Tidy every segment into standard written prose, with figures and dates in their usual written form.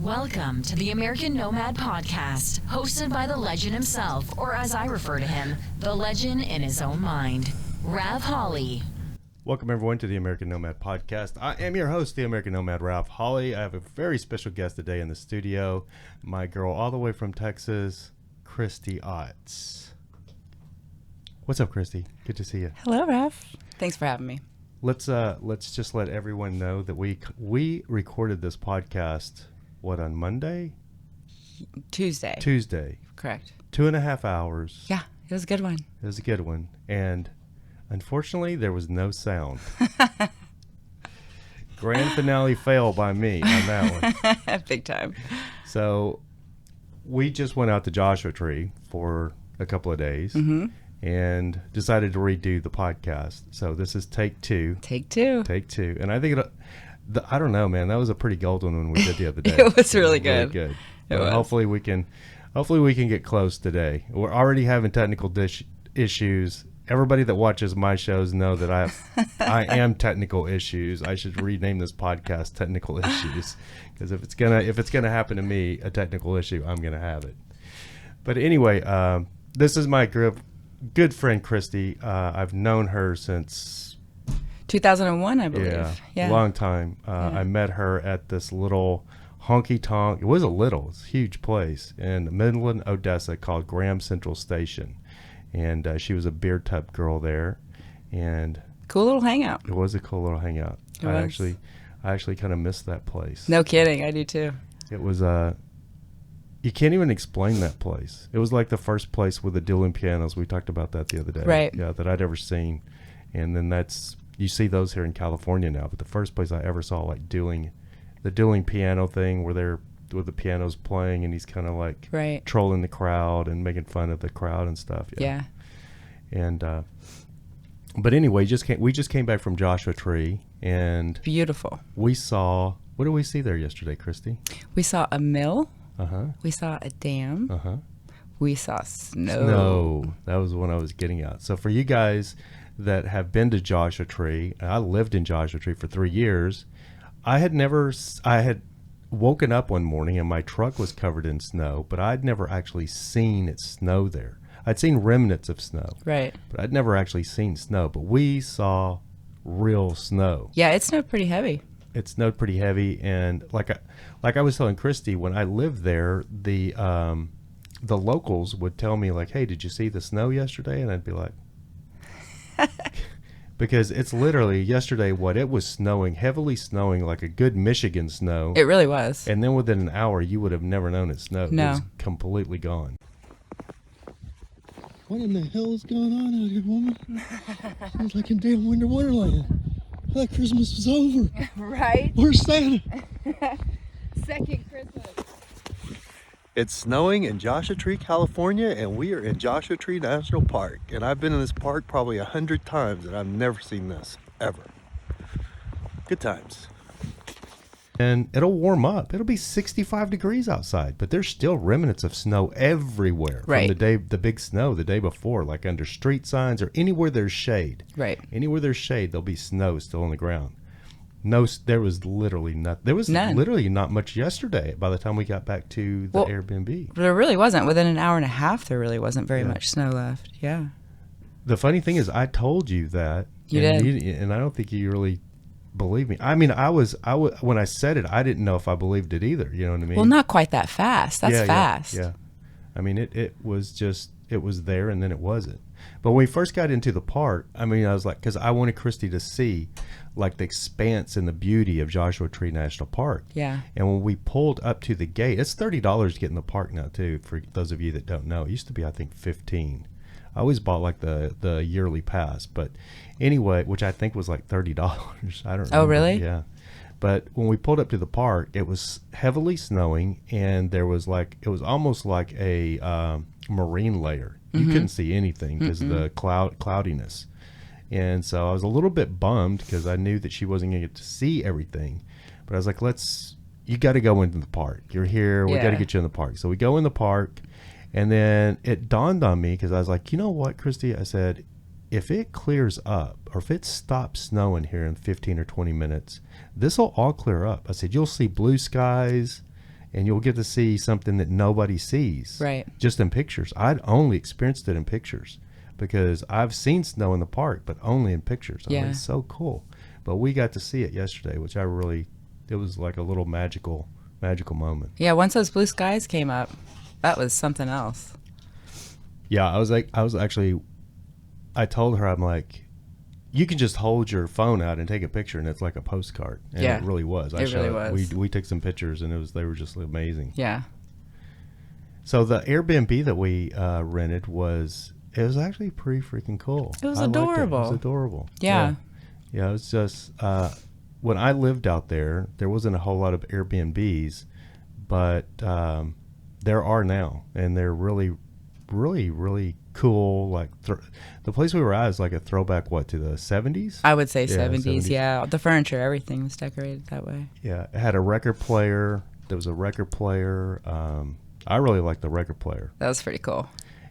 Welcome to the American Nomad Podcast, hosted by the legend himself, or as I refer to him, the legend in his own mind, Rav Holly. Welcome, everyone, to the American Nomad Podcast. I am your host, the American Nomad, Rav Holly. I have a very special guest today in the studio, my girl all the way from Texas, Kristi Otts. What's up, Kristi? Good to see you. Hello, Rav. Thanks for having me. Let's just let everyone know that we recorded this podcast, on Monday? Tuesday. Correct. 2.5 hours. Yeah, it was a good one. It was a good one. And unfortunately, there was no sound. Grand finale fail by me on that one. Big time. So we just went out to Joshua Tree for a couple of days and decided to redo the podcast. So this is take two. Take two. And I think I don't know, man. That was a pretty golden one we did the other day. It was really good. Really good. Hopefully we can get close today. We're already having technical issues. Everybody that watches my shows know that I am technical issues. I should rename this podcast Technical Issues, because if it's gonna happen to me, a technical issue, I'm gonna have it. But anyway, this is my good friend Kristi. I've known her since 2001, I believe. Yeah. Long time. I met her at this little honky-tonk. It was a huge place in Midland, Odessa, called Graham Central Station. And she was a beer tub girl there. And cool little hangout. It was a cool little hangout. I actually kind of missed that place. No kidding. I do too. It was you can't even explain that place. It was like the first place with the dueling pianos. We talked about that the other day. Right. Yeah, that I'd ever seen. And then you see those here in California now, but the first place I ever saw like the dueling piano thing where the piano's playing and he's kind of like trolling the crowd and making fun of the crowd and stuff. Yeah. And but anyway, we just came back from Joshua Tree and beautiful. We saw, what did we see there yesterday, Kristi? We saw a mill. We saw a dam. We saw snow. That was the one I was getting at. So for you guys that have been to Joshua Tree, I lived in Joshua Tree for 3 years. I had woken up one morning and my truck was covered in snow, but I'd never actually seen it snow there. I'd seen remnants of snow. Right. But I'd never actually seen snow, but we saw real snow. Yeah, it snowed pretty heavy. It snowed pretty heavy, and like I was telling Kristi, when I lived there, the locals would tell me like, "Hey, did you see the snow yesterday?" And I'd be like, because it's literally yesterday it was snowing, heavily snowing, like a good Michigan snow. It really was. And then within an hour, you would have never known it snowed. No. It was completely gone. What in the hell is going on out here, woman? Sounds like in damn Winter Wonderland. I thought Christmas was over. Right? Where's Santa? Second Christmas. It's snowing in Joshua Tree, California, and we are in Joshua Tree National Park. And I've been in this park probably 100 times, and I've never seen this, ever. Good times. And it'll warm up. It'll be 65 degrees outside, but there's still remnants of snow everywhere from the big snow the day before, like under street signs or anywhere there's shade. Right. Anywhere there's shade, there'll be snow still on the ground. There was literally nothing. There was none. Literally not much yesterday by the time we got back to the Airbnb. There really wasn't. Within an hour and a half, there really wasn't very much snow left. Yeah. The funny thing is, I told you that. You did. And I don't think you really believed me. I mean, when I said it, I didn't know if I believed it either. You know what I mean? Well, not quite that fast. That's fast. Yeah. I mean, it was there and then it wasn't. But when we first got into the park, I mean, I was like, because I wanted Kristi to see like the expanse and the beauty of Joshua Tree National Park. Yeah. And when we pulled up to the gate, it's $30 to get in the park now too, for those of you that don't know. It used to be, I think, $15. I always bought like the yearly pass, but anyway, which I think was like $30. I don't know. Oh, really? Yeah. But when we pulled up to the park, it was heavily snowing, and there was it was almost like a marine layer. You couldn't see anything because of the cloudiness. And so I was a little bit bummed because I knew that she wasn't going to get to see everything. But I was like, you got to go into the park. You're here. We got to get you in the park. So we go in the park, and then it dawned on me because I was like, you know what, Kristi? I said, if it clears up or if it stops snowing here in 15 or 20 minutes, this will all clear up. I said, you'll see blue skies and you'll get to see something that nobody sees. Right. Just in pictures. I'd only experienced it in pictures because I've seen snow in the park, but only in pictures. Yeah. I mean, it's so cool. But we got to see it yesterday, which it was like a little magical moment. Yeah, once those blue skies came up, that was something else. Yeah, I told her, I'm like, you can just hold your phone out and take a picture, and it's like a postcard. And Yeah. it really was. It really was. We took some pictures, and they were just amazing. Yeah. So the Airbnb that we rented was actually pretty freaking cool. It was I liked adorable. It was adorable. Yeah. Yeah, it was just when I lived out there wasn't a whole lot of Airbnbs, but there are now, and they're really, really, really cool. Like the place we were at is like a throwback to the 70s? I would say Yeah, 70s. Yeah, the furniture, everything was decorated that way. Yeah, it had a record player. There was a record player. I really liked the record player. That was pretty cool.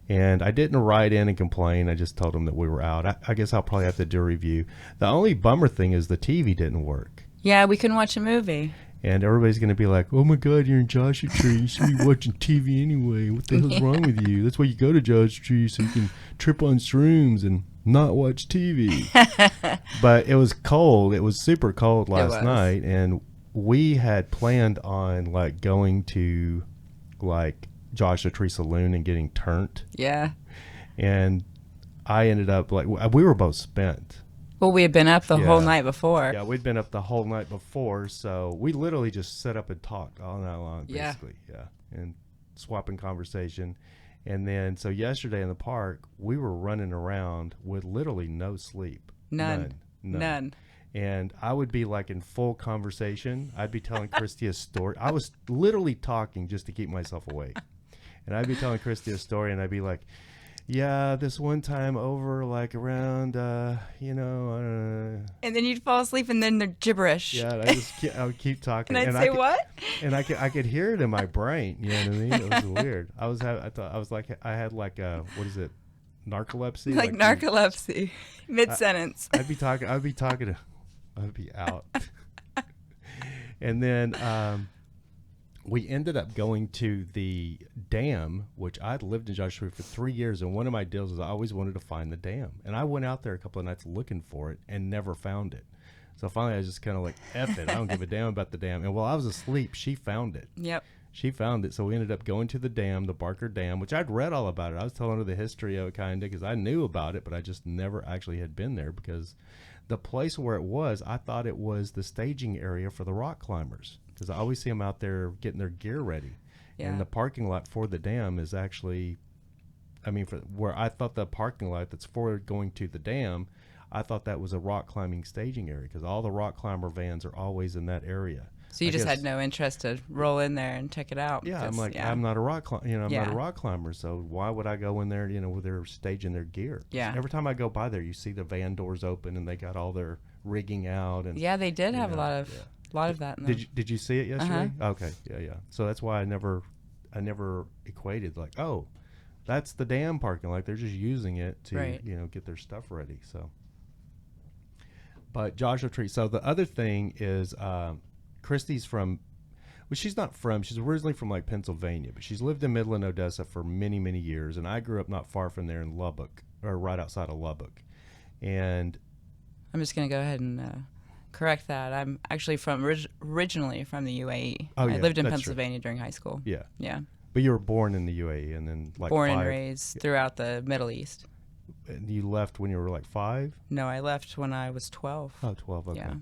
And I didn't write in and complain. I just told them that we were out. I guess I'll probably have to do a review. The only bummer thing is the TV didn't work. Yeah, we couldn't watch a movie. And everybody's going to be like, oh, my God, you're in Joshua Tree. You should be watching TV anyway. What the hell's wrong with you? That's why you go to Joshua Tree, so you can trip on shrooms and not watch TV. But it was cold. It was super cold last night. And we had planned on, like, going to, like, Joshua Tree Saloon and getting turned. Yeah. And I ended up, like, we were both spent. Well, we had been up the whole night before. Yeah, we'd been up the whole night before, so we literally just sat up and talked all night long, basically. Yeah. And swapping conversation. And then, so yesterday in the park, we were running around with literally no sleep. None. And I would be like in full conversation. I'd be telling Kristi a story. I was literally talking just to keep myself awake. And I'd be telling Kristi a story, and I'd be like, yeah, this one time over, like around, And then you'd fall asleep, and then they're gibberish. Yeah, I would keep talking. And I'd say, what? And I could hear it in my brain. You know what I mean? It was weird. I had like what is it? Narcolepsy? Like narcolepsy. Mid-sentence. I'd be out. And then we ended up going to the dam, which I'd lived in Joshua Tree for 3 years, and one of my deals is I always wanted to find the dam. And I went out there a couple of nights looking for it and never found it. So finally I was just kind of like, F it, I don't give a damn about the dam. And while I was asleep, she found it. Yep. She found it, so we ended up going to the dam, the Barker Dam, which I'd read all about it. I was telling her the history of it kind of because I knew about it, but I just never actually had been there because the place where it was, I thought it was the staging area for the rock climbers because I always see them out there getting their gear ready. Yeah. And the parking lot for the dam is actually, for where I thought the parking lot that's for going to the dam, I thought that was a rock climbing staging area because all the rock climber vans are always in that area. So you just had no interest to roll in there and check it out. Yeah, I'm like, I'm not a rock climber, not a rock climber, so why would I go in there, where they're staging their gear? Yeah. Every time I go by there, you see the van doors open and they got all their rigging out. And yeah, they did have a lot of that. In Did you see it yesterday? Okay, yeah. So that's why I never equated like, oh, that's the dam parking. Like they're just using it to get their stuff ready. So, but Joshua Tree. So the other thing is. Kristi's she's originally from like Pennsylvania, but she's lived in Midland, Odessa for many, many years. And I grew up not far from there in Lubbock, or right outside of Lubbock. And I'm just going to go ahead and correct that. I'm actually originally from the UAE. Oh, yeah, I lived in Pennsylvania during high school. Yeah. Yeah. But you were born in the UAE and then like born and raised throughout the Middle East. And you left when you were like 5? No, I left when I was 12. Oh, 12, okay. Yeah.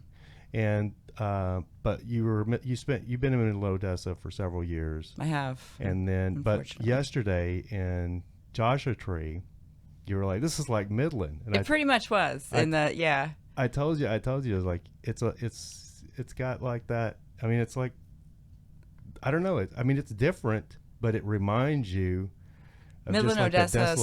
And but you've been in Odessa for several years. I have. And then but yesterday in Joshua Tree, you were like, this is like Midland. And it pretty much was. I told you it was like it's got like that. I mean, it's like I don't know. It's different, but it reminds you of Midland, like Odessa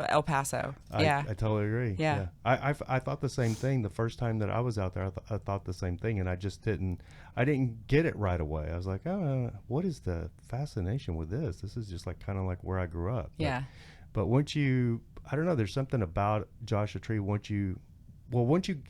/ El Paso. I totally agree. Yeah. I thought the same thing the first time that I was out there. I thought the same thing, and I didn't get it right away. I was like, oh, what is the fascination with this? This is just like kind of like where I grew up. Yeah. But once I don't know, there's something about Joshua Tree once you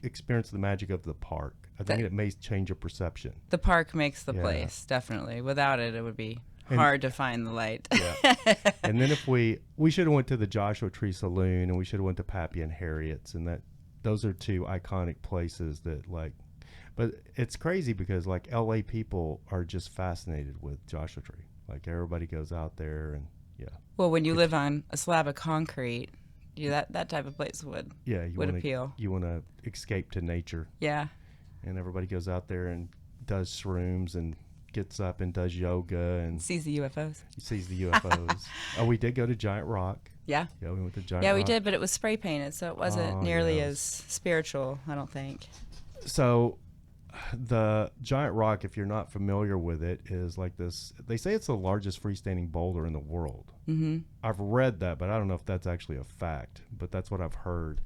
experience the magic of the park. I think it may change your perception. The park makes the Yeah. place, definitely. Without it, it would be And- hard to find the light. Yeah. And then if we should have went to the Joshua Tree Saloon, and we should have went to Pappy and Harriet's, and those are two iconic places that like. But it's crazy because like LA people are just fascinated with Joshua Tree. Like everybody goes out there and yeah. Well, when you live on a slab of concrete, that type of place would appeal. You want to escape to nature. Yeah. And everybody goes out there and does shrooms and gets up and does yoga and Sees the UFOs. sees the UFOs. Oh, we did go to Giant Rock. Yeah. Yeah, we went to Giant Yeah, Rock. we did, but it was spray painted, so it wasn't Oh, nearly yes. as spiritual, I don't think. So the Giant Rock, if you're not familiar with it, is like this. They say it's the largest freestanding boulder in the world. Mm-hmm. I've read that, but I don't know if that's actually a fact, but that's what I've heard.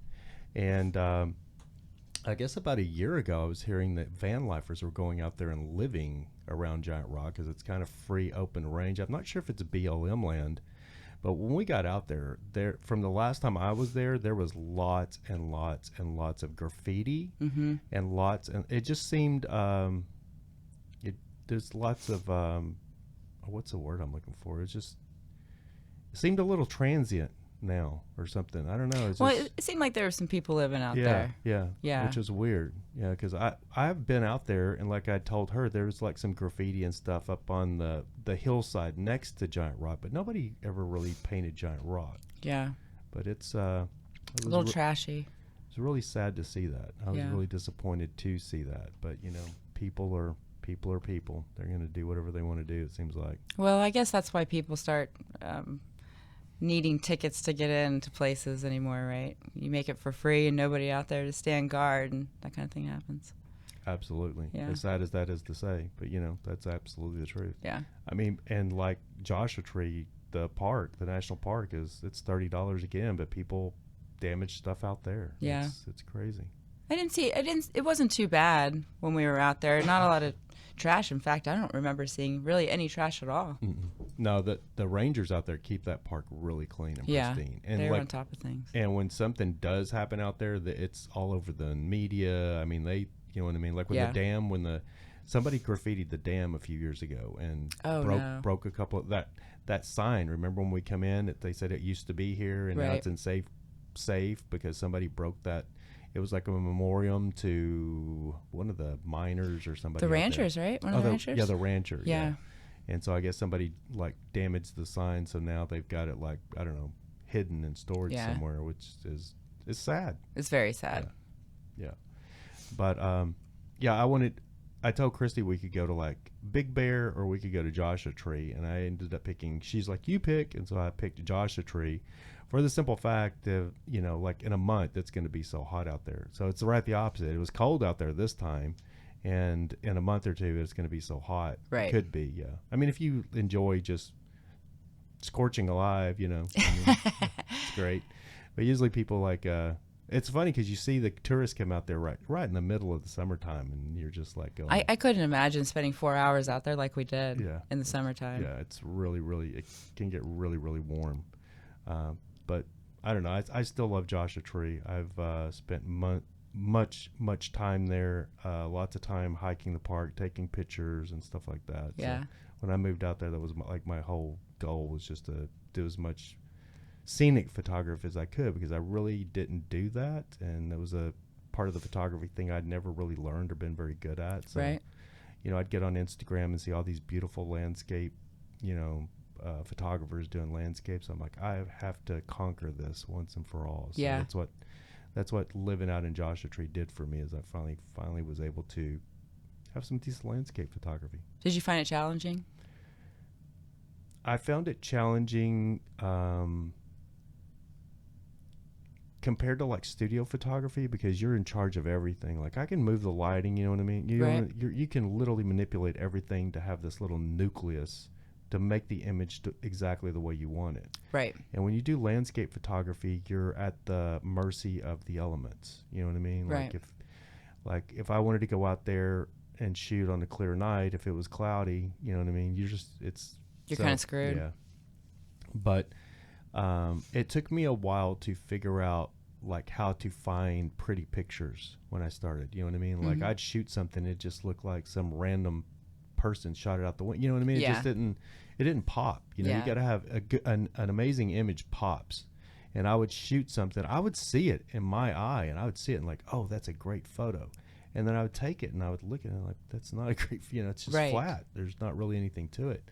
And I guess about a year ago, I was hearing that van lifers were going out there and living around Giant Rock because it's kind of free, open range. I'm not sure if it's a BLM land, but when we got out there, from the last time I was there was lots and lots and lots of graffiti and it just seemed there's lots of what's the word I'm looking for? It seemed a little transient now or something. I don't know. It's Well, just, it seemed like there were some people living out yeah, there. yeah, which is weird. Yeah, because I've been out there and like I told her, there was like some graffiti and stuff up on the hillside next to Giant Rock, but nobody ever really painted Giant Rock. Yeah. But it was A little trashy. It was really sad to see that. I was Yeah. really disappointed to see that. But you know, people are people. They're going to do whatever they want to do. It seems like. Well, I guess that's why people start needing tickets to get into places anymore, right? You make it for free and nobody out there to stand guard, and that kind of thing happens. Absolutely. Yeah. As sad as that is to say, but you know, that's absolutely the truth. Yeah. I mean, and like Joshua Tree, the national park it's $30 again, but people damage stuff out there. Yeah. It's crazy. It wasn't too bad when we were out there. Not a lot of trash. In fact, I don't remember seeing really any trash at all. No, the rangers out there keep that park really clean and Yeah. pristine. And They're like, on top of things. and when something does happen out there, it's all over the media. I mean, you know what I mean? Like with the dam, somebody graffitied the dam a few years ago and broke a couple of that sign. Remember when we come in, they said it used to be here and now Right. it's in safe because somebody broke that. It was like a memoriam to one of the miners or somebody. The out there. ranchers, right? One of the ranchers? Yeah, the rancher. Yeah. And so I guess somebody like damaged the sign, so now they've got it like, I don't know, hidden in storage somewhere, which is sad. It's very sad. Yeah. But I told Kristi we could go to like Big Bear or we could go to Joshua Tree, and I ended up picking, she's like, you pick, and so I picked Joshua Tree for the simple fact of, you know, like in a month it's going to be so hot out there. So it's right the opposite. It was cold out there this time, and in a month or two it's going to be so hot. Right. Could be, yeah. I mean, if you enjoy just scorching alive, you know, I mean, it's great. But usually people like, it's funny because you see the tourists come out there right in the middle of the summertime, and you're just like going. I couldn't imagine spending 4 hours out there like we did Yeah. in the summertime. Yeah, it's really, it can get really, really warm. But I don't know. I still love Joshua Tree. I've spent much time there, lots of time hiking the park, taking pictures and stuff like that. Yeah. So when I moved out there, that was my whole goal was just to do as much scenic photography as I could, because I really didn't do that, and it was a part of the photography thing I'd never really learned or been very good at. So, Right. you know, I'd get on Instagram and see all these beautiful landscape, you know, photographers doing landscapes. I'm like, I have to conquer this once and for all. So Yeah. that's what living out in Joshua Tree did for me, is I finally was able to have some decent landscape photography. Did you find it challenging? I found it challenging compared to like studio photography, because you're in charge of everything. Like I can move the lighting, you know what I mean? You can literally manipulate everything to have this little nucleus to make the image exactly the way you want it. Right. And when you do landscape photography, you're at the mercy of the elements. You know what I mean? Right. Like if I wanted to go out there and shoot on a clear night, if it was cloudy, you know what I mean? You're kind of screwed. Yeah. But it took me a while to figure out like how to find pretty pictures when I started. You know what I mean? Like I'd shoot something, it just looked like some random person shot it out the window. You know what I mean? It just didn't pop. You know, you got to have an amazing image pops. And I would shoot something, I would see it in my eye, and I would see it and like, oh, that's a great photo. And then I would take it and I would look at it and like, that's not a great, you know, it's just flat. There's not really anything to it.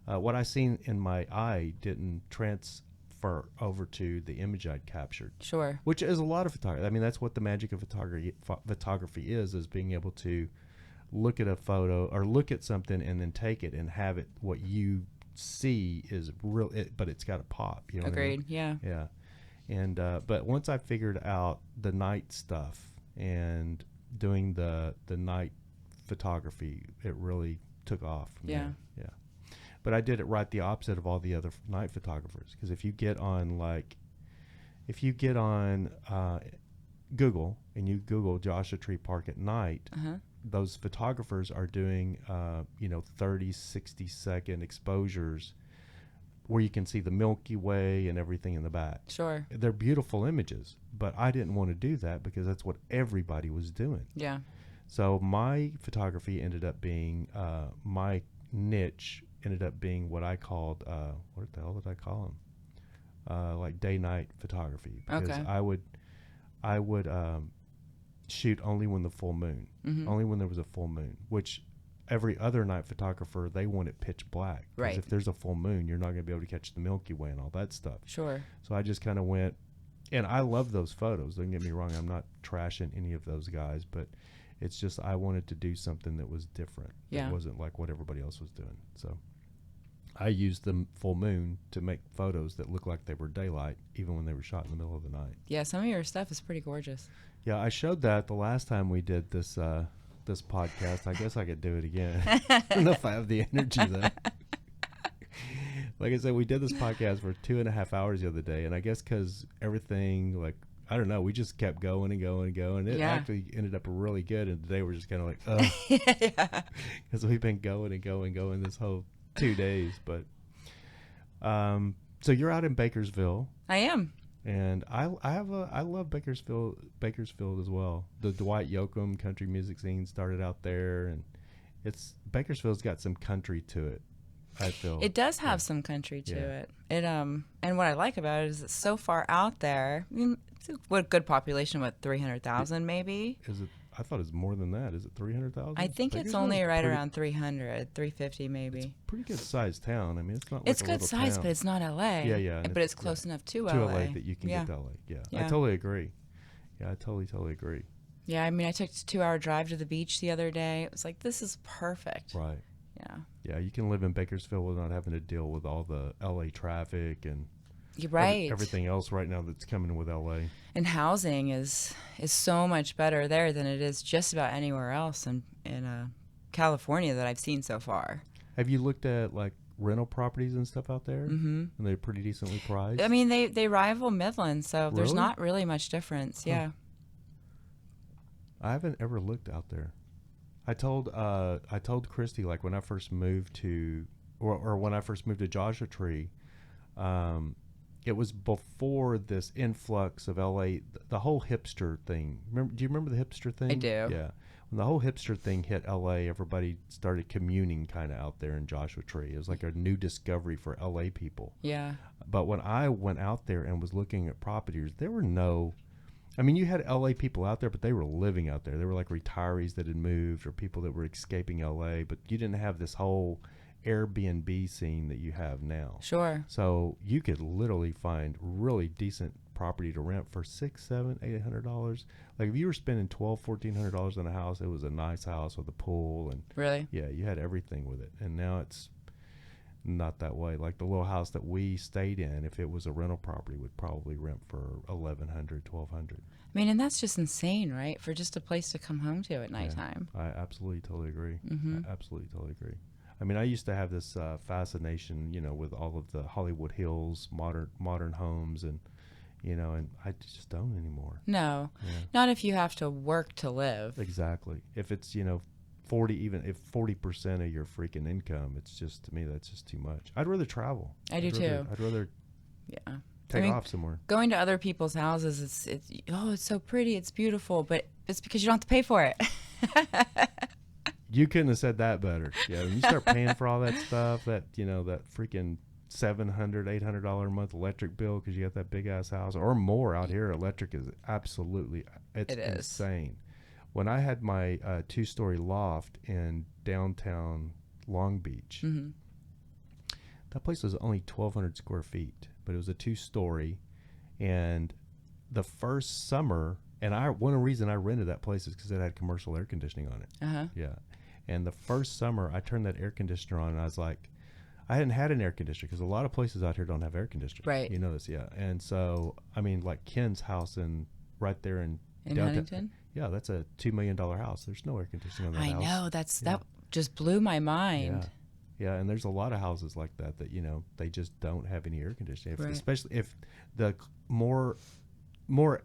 What I seen in my eye didn't transfer over to the image I'd captured. Sure. Which is a lot of photography. I mean, that's what the magic of photography is being able to look at a photo or look at something and then take it and have it, what you see is real, but it's got to pop. You know what I mean? Yeah. Yeah. And, but once I figured out the night stuff and doing the night photography, it really took off from there. Yeah. But I did it right the opposite of all the other night photographers. Because if you get on Google and you Google Joshua Tree Park at night, those photographers are doing, 30, 60 second exposures where you can see the Milky Way and everything in the back. Sure. They're beautiful images, but I didn't want to do that because that's what everybody was doing. Yeah. So my photography ended up being, my niche ended up being what I called, what the hell did I call them? Like day-night photography. Because I would shoot only when the full moon, only when there was a full moon, which every other night photographer, they want it pitch black. Right. If there's a full moon, you're not going to be able to catch the Milky Way and all that stuff. Sure. So I just kind of went, and I love those photos. Don't get me wrong. I'm not trashing any of those guys, but it's just I wanted to do something that was different. Yeah. It wasn't like what everybody else was doing. So I used the full moon to make photos that looked like they were daylight, even when they were shot in the middle of the night. Yeah, some of your stuff is pretty gorgeous. Yeah, I showed that the last time we did this this podcast. I guess I could do it again. I don't know if I have the energy though. Like I said, we did this podcast for 2.5 hours the other day, and I guess because everything, like, I don't know, we just kept going and going and going. It actually ended up really good, and today we're just kind of like, oh, because we've been going and going and going this whole 2 days. But so you're out in Bakersville. I am. And I love Bakersfield as well. The Dwight Yoakam country music scene started out there, and Bakersfield's got some country to it. I feel it does have some country to it. It and what I like about it is it's so far out there. I mean, it's a good population, what, 300,000 maybe? Is it? I thought it was more than that. Is it 300,000? I think it's only right around 300, 350 maybe. It's a pretty good sized town. I mean, it's not like it's good size, but it's not LA. Yeah. But it's close enough to LA. To LA that you can get to LA. Yeah. I totally agree. Yeah, I totally agree. Yeah, I mean, I took a 2-hour drive to the beach the other day. It was like, this is perfect. Right. Yeah. Yeah, you can live in Bakersfield without having to deal with all the LA traffic and You're right. everything else right now that's coming with LA. And housing is so much better there than it is just about anywhere else in California that I've seen so far. Have you looked at like rental properties and stuff out there? Mm-hmm. And they're pretty decently priced? I mean, they rival Midland, so there's not really much difference. Yeah. I haven't ever looked out there. I told Kristi, like when I first moved to, or when I first moved to Joshua Tree, it was before this influx of LA, the whole hipster thing. Do you remember the hipster thing? I do. Yeah. When the whole hipster thing hit LA, everybody started communing kind of out there in Joshua Tree. It was like a new discovery for LA people. Yeah. But when I went out there and was looking at properties, there were no, I mean, you had LA people out there, but they were living out there. They were like retirees that had moved or people that were escaping LA, but you didn't have this whole Airbnb scene that you have now. Sure. So you could literally find really decent property to rent for $600, $700, $800. Like if you were spending $1,200, $1,400 on a house, it was a nice house with a pool and really, yeah, you had everything with it. And now it's not that way. Like the little house that we stayed in, if it was a rental property, would probably rent for $1,100, $1,200. I mean, and that's just insane, right? For just a place to come home to at nighttime. I absolutely totally agree. Mm-hmm. I absolutely totally agree. I mean, I used to have this fascination, with all of the Hollywood Hills, modern homes, and and I just don't anymore. No, not if you have to work to live. Exactly. If it's 40% of your freaking income, it's just, to me, that's just too much. I'd rather travel. I do too. I'd rather take off somewhere. Going to other people's houses, it's so pretty, it's beautiful, but it's because you don't have to pay for it. You couldn't have said that better. Yeah, when you start paying for all that stuff, that that freaking $700, $800 a month electric bill because you got that big ass house or more out here. Electric is absolutely insane. When I had my 2-story loft in downtown Long Beach, that place was only 1,200 square feet, but it was a 2-story. And the first summer, and one reason I rented that place is because it had commercial air conditioning on it. Yeah. And the first summer, I turned that air conditioner on, and I was like, I hadn't had an air conditioner because a lot of places out here don't have air conditioners. Right. You know this, yeah. And so, I mean, like Ken's house right there in Huntington? Yeah, that's a $2 million house. There's no air conditioning on that house. I know. That just blew my mind. Yeah, and there's a lot of houses like that they just don't have any air conditioning. Right. Especially if the more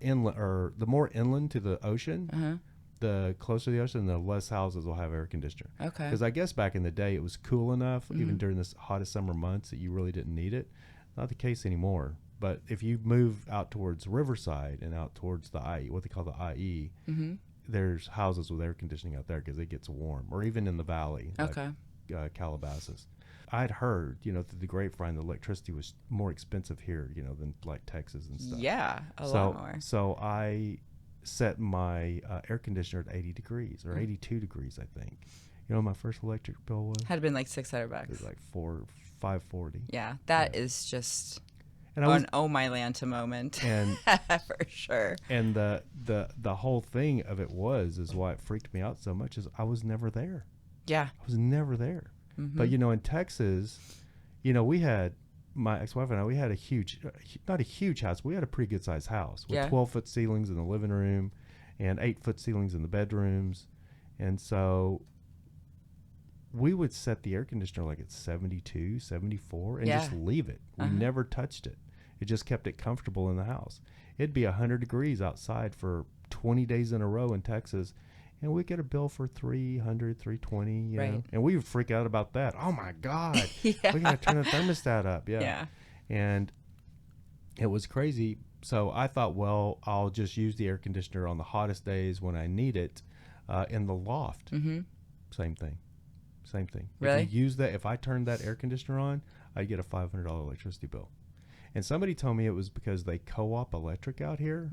inland, or the more inland to the ocean, the closer to the ocean, the less houses will have air conditioner. Okay. Because I guess back in the day it was cool enough, even during the hottest summer months, that you really didn't need it. Not the case anymore. But if you move out towards Riverside and out towards the IE, what they call the IE, there's houses with air conditioning out there because it gets warm. Or even in the valley, like Calabasas. I'd heard, through the grapevine, the electricity was more expensive here, than like Texas and stuff. Yeah, a lot more. So I set my air conditioner at 80 degrees or 82 degrees, I think. You know what my first electric bill was? Had been like $600. It was like $540. Yeah, that is just and an oh my Lanta moment, and for sure. And the whole thing of it is why it freaked me out so much is I was never there. Yeah, I was never there. But in Texas, we had, my ex-wife and I, we had a huge, not a huge house, we had a pretty good sized house with 12-foot ceilings in the living room and 8-foot ceilings in the bedrooms. And so we would set the air conditioner like at 72, 74 and just leave it. We never touched it. It just kept it comfortable in the house. It'd be 100 degrees outside for 20 days in a row in Texas. And we get a bill for $300, $320, you know, and we would freak out about that. Oh my God, we gotta turn the thermostat up, and it was crazy. So I thought, well, I'll just use the air conditioner on the hottest days when I need it, in the loft. Same thing. Really? If you use that, if I turned that air conditioner on, I'd get a $500 electricity bill. And somebody told me it was because they co-op electric out here.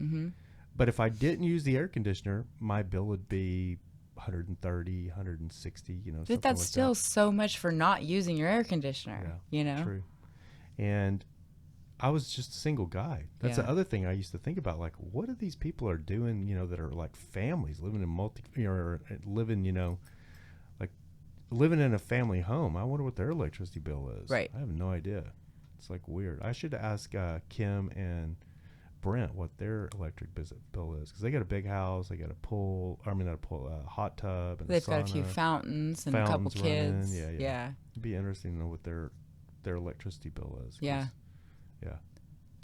But if I didn't use the air conditioner, my bill would be 130, 160, But that's like still that. so much for not using your air conditioner, True. And I was just a single guy. That's the other thing I used to think about. Like, what are these people are doing, that are like families living in living in a family home. I wonder what their electricity bill is. Right. I have no idea. It's like weird. I should ask Kim and Brent what their electric bill is, because they got a big house, they got a pool, a hot tub, and they've a got a few fountains and a couple kids. Yeah. It'd be interesting to know what their electricity bill is. Yeah.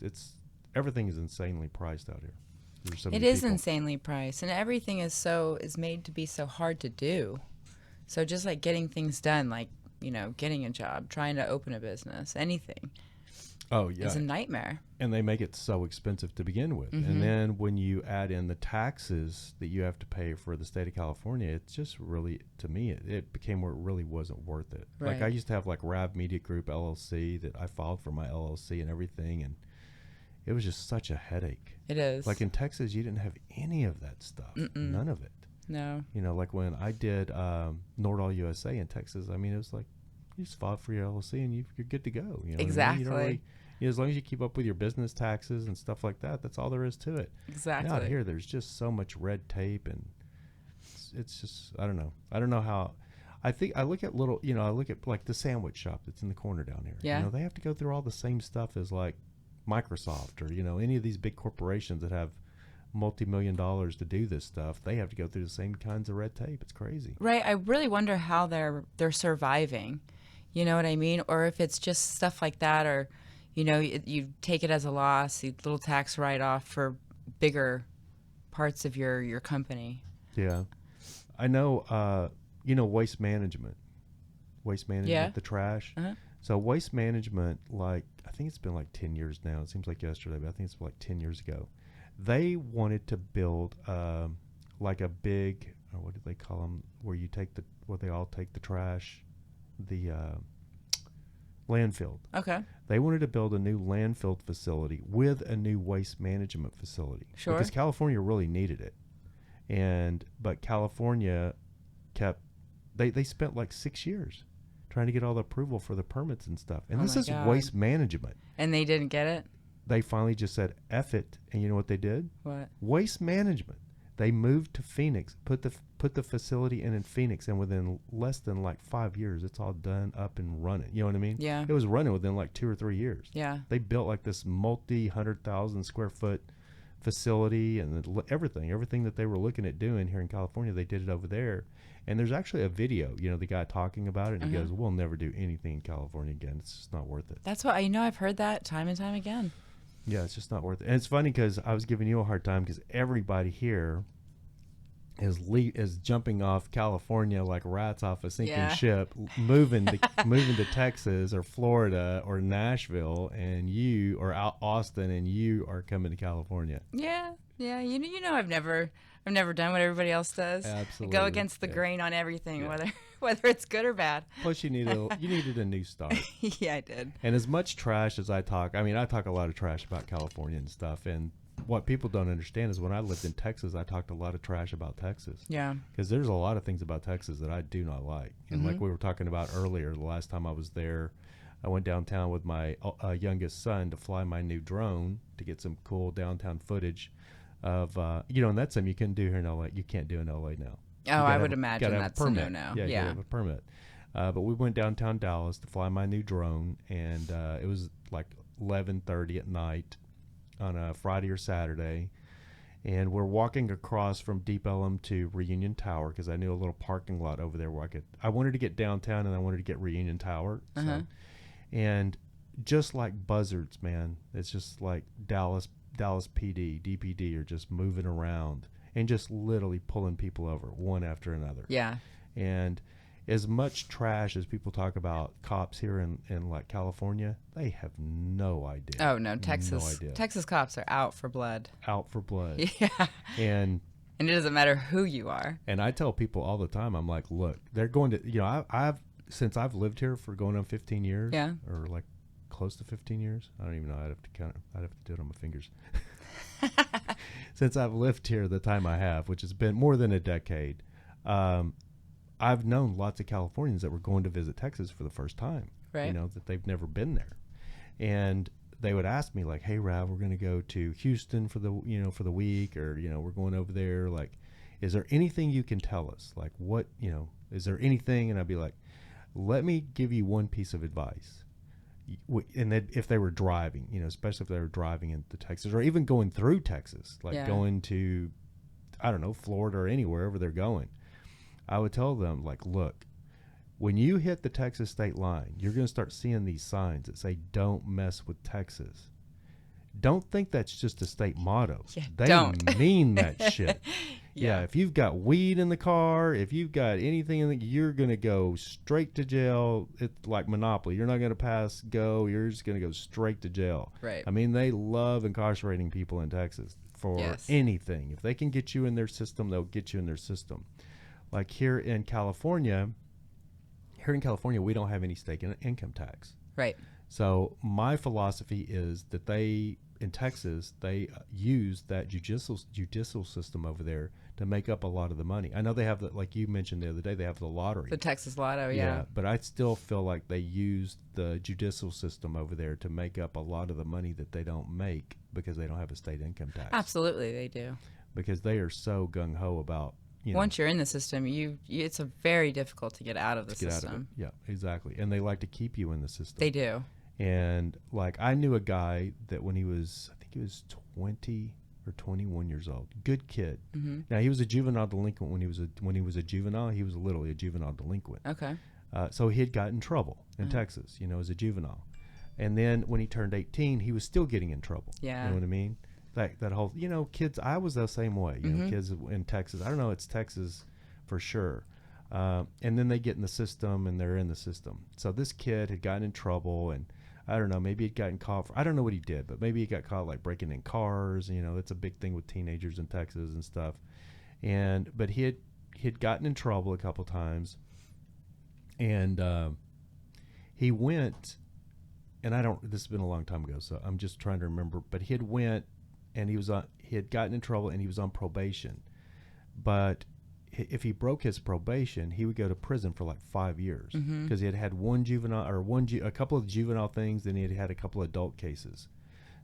It's everything is insanely priced out here. It is insanely priced, and everything is made to be so hard to do. So just like getting things done, like getting a job, trying to open a business, anything. Oh yeah, it's a nightmare. And they make it so expensive to begin with. And then when you add in the taxes that you have to pay for the state of California, it's just really, to me, it became where it really wasn't worth it. Right. Like I used to have like Rav Media Group LLC that I filed for my LLC and everything, and it was just such a headache. It is. Like in Texas, you didn't have any of that stuff. None of it. No. Like when I did Nordall USA in Texas, I mean, it was like you just filed for your LLC and you're good to go. Exactly. You don't really, as long as you keep up with your business taxes and stuff like that, that's all there is to it. Exactly. Out here, there's just so much red tape, and it's just, I don't know how. I think I look at I look at like the sandwich shop that's in the corner down here. Yeah. They have to go through all the same stuff as like Microsoft or any of these big corporations that have multi-million dollars to do this stuff. They have to go through the same kinds of red tape. It's crazy. Right. I really wonder how they're surviving. You know what I mean? Or if it's just stuff like that, or you take it as a loss, a little tax write-off for bigger parts of your company. Yeah. I know, waste management, the trash. So waste management, like, I think it's been like 10 years now. It seems like yesterday, but I think it's like 10 years ago. They wanted to build like a big, or what do they call them, where they all take the trash, the landfill. Okay. They wanted to build a new landfill facility with a new waste management facility. Sure. Because California really needed it. But California they spent like 6 years trying to get all the approval for the permits and stuff. And this is God. waste management. And they didn't get it? They finally just said, F it. And you know what they did? What? Waste management. They moved to Phoenix, put the facility in Phoenix, and within less than like 5 years, it's all done, up and running. You know what I mean? Yeah. It was running within like 2 or 3 years. Yeah. They built like this multi-100,000 square foot facility and everything that they were looking at doing here in California, they did it over there. And there's actually a video, the guy talking about it, and he goes, we'll never do anything in California again. It's just not worth it. That's what I've heard that time and time again. Yeah, it's just not worth it. And it's funny because I was giving you a hard time because everybody here is jumping off California like rats off a sinking ship, moving to Texas or Florida or Nashville, and you or Austin, and you are coming to California. Yeah. I've never done what everybody else does. Absolutely. I go against the grain on everything, whether it's good or bad. Plus, you needed a new start. Yeah, I did. And as much trash as I talk a lot of trash about California and stuff. And what people don't understand is when I lived in Texas, I talked a lot of trash about Texas. Yeah. Because there's a lot of things about Texas that I do not like. And like we were talking about earlier, the last time I was there, I went downtown with my youngest son to fly my new drone to get some cool downtown footage of, and that's something you can do here in LA. You can't do in LA now. Oh, I would imagine that's a permit. no-no. Yeah, you have a permit. But we went downtown Dallas to fly my new drone, and it was like 11:30 at night on a Friday or Saturday, and we're walking across from Deep Ellum to Reunion Tower because I knew a little parking lot over there where I wanted to get downtown and I wanted to get Reunion Tower. So, and just like buzzards, man, it's just like Dallas PD, DPD are just moving around and just literally pulling people over one after another. Yeah. And as much trash as people talk about cops here in like California, they have no idea. Oh no, Texas. No idea. Texas cops are out for blood. Out for blood. Yeah. And it doesn't matter who you are. And I tell people all the time, I'm like, look, they're going to, I've since I've lived here for going on 15 years. Yeah. Or like close to 15 years. I don't even know. I'd have to count it. I'd have to do it on my fingers. Since I've lived here the time I have, which has been more than a decade, I've known lots of Californians that were going to visit Texas for the first time. Right. That they've never been there. And they would ask me like, hey, Rav, we're going to go to Houston for the week, or, we're going over there. Like, is there anything you can tell us? Like, what, is there anything? And I'd be like, let me give you one piece of advice. And that if they were driving, especially if they were driving into Texas or even going through Texas, like going to, I don't know, Florida or anywhere they're going, I would tell them, like, look, when you hit the Texas state line, you're going to start seeing these signs that say, don't mess with Texas. Don't think that's just a state motto. Yeah, they don't. mean that shit. Yeah, if you've got weed in the car, if you've got anything in you're going to go straight to jail. It's like Monopoly. You're not going to pass go. You're just going to go straight to jail. Right. I mean, they love incarcerating people in Texas for anything. If they can get you in their system, they'll get you in their system. Like here in California, we don't have any state income tax. Right. So my philosophy is that in Texas, they use that judicial system over there to make up a lot of the money. I know they have like you mentioned the other day, they have the lottery. The Texas Lotto, yeah. But I still feel like they use the judicial system over there to make up a lot of the money that they don't make because they don't have a state income tax. Absolutely, they do. Because they are so gung-ho about, once you're in the system, it's very difficult to get out of the system. Out of it. Yeah, exactly. And they like to keep you in the system. They do. And like I knew a guy that when he was 20 or 21 years old, good kid. Mm-hmm. Now he was a juvenile delinquent when he was a juvenile. He was literally a juvenile delinquent. Okay. So he had gotten in trouble in Texas, as a juvenile, and then when he turned 18, he was still getting in trouble. Yeah. You know what I mean? That whole kids. I was the same way. Kids in Texas. I don't know. It's Texas for sure. And then they get in the system, and they're in the system. So this kid had gotten in trouble, and I don't know, maybe he'd gotten caught for, I don't know what he did, but maybe he got caught like breaking in cars. You know, that's a big thing with teenagers in Texas and stuff. But he had gotten in trouble a couple times, and he went, and this has been a long time ago, so I'm just trying to remember, but he had went, and he had gotten in trouble, and he was on probation. But if he broke his probation, he would go to prison for like 5 years, because he had had one juvenile, or a couple of juvenile things, then he had had a couple of adult cases.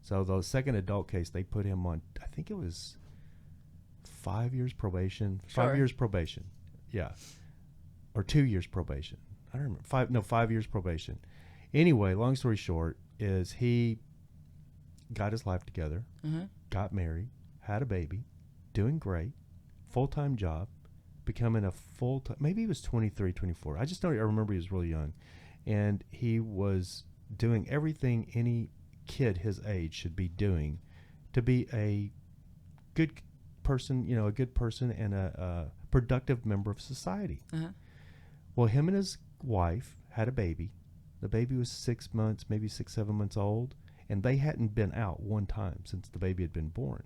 So the second adult case, they put him on, I think it was 5 years probation. Sure. 5 years probation, yeah, or 2 years probation. I don't remember. 5 years probation. Anyway, long story short is he got his life together, got married, had a baby, doing great, full-time job, becoming a full-time, maybe he was 23, 24. I just don't, I remember he was really young. And he was doing everything any kid his age should be doing to be a good person, you know, a good person and a productive member of society. Well, him and his wife had a baby. The baby was 6 months, maybe 7 months old, and they hadn't been out one time since the baby had been born.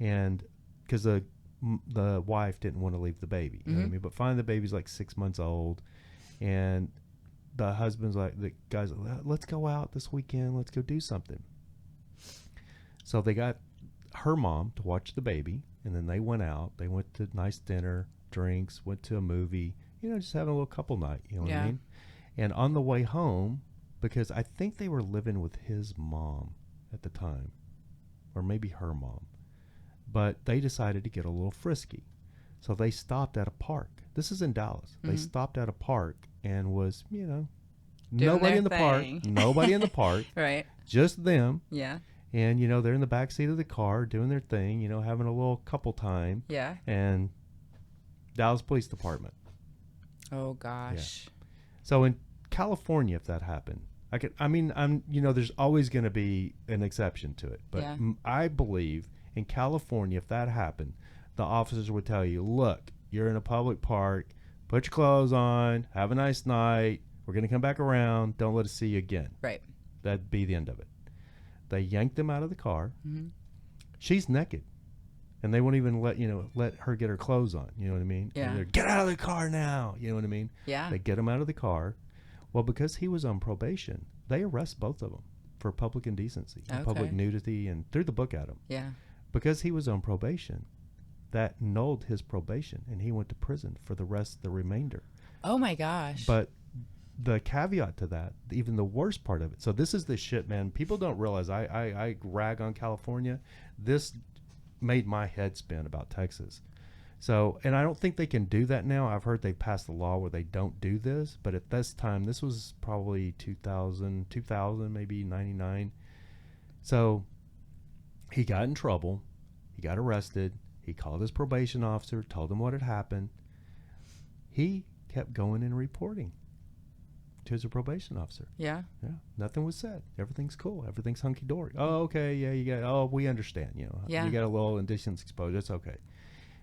And because the wife didn't want to leave the baby, you know what I mean? But finally the baby's like 6 months old, and the husband's like, the guy's like, let's go out this weekend, let's go do something. So they got her mom to watch the baby, and then they went out. They went to nice dinner, drinks, went to a movie, you know, just having a little couple night, you know what I mean? And on the way home, because I think they were living with his mom at the time, or maybe her mom, but they decided to get a little frisky. So they stopped at a park. This is in Dallas. They stopped at a park and was, you know, nobody in the park. Nobody in the park. Right. Just them. Yeah. And, you know, they're in the back seat of the car doing their thing, you know, having a little couple time. Yeah. And Dallas Police Department. Oh, gosh. Yeah. So in California, if that happened, you know, there's always going to be an exception to it. But I believe in California, if that happened, the officers would tell you, look, you're in a public park, put your clothes on, have a nice night, we're going to come back around, don't let us see you again. Right. That'd be the end of it. They yanked them out of the car. She's naked, and they won't even let her get her clothes on, you know what I mean? Yeah. And they're, get out of the car now, you know what I mean? Yeah. They get him out of the car. Well, because he was on probation, they arrest both of them for public indecency, and public nudity, and threw the book at him. Yeah. Because he was on probation, that annulled his probation, and he went to prison for the remainder. Oh my gosh. But the caveat to that, even the worst part of it, so this is the shit, man. People don't realize I rag on California. This made my head spin about Texas. So, and I don't think they can do that now. I've heard they passed a law where they don't do this, but at this time, this was probably 2000, maybe 99. So he got in trouble. He got arrested. He called his probation officer, told him what had happened. He kept going and reporting to his probation officer. Yeah. Yeah. Nothing was said. Everything's cool. Everything's hunky-dory. Oh, okay. Yeah, we understand. You know, you got a little indecent exposure. It's okay.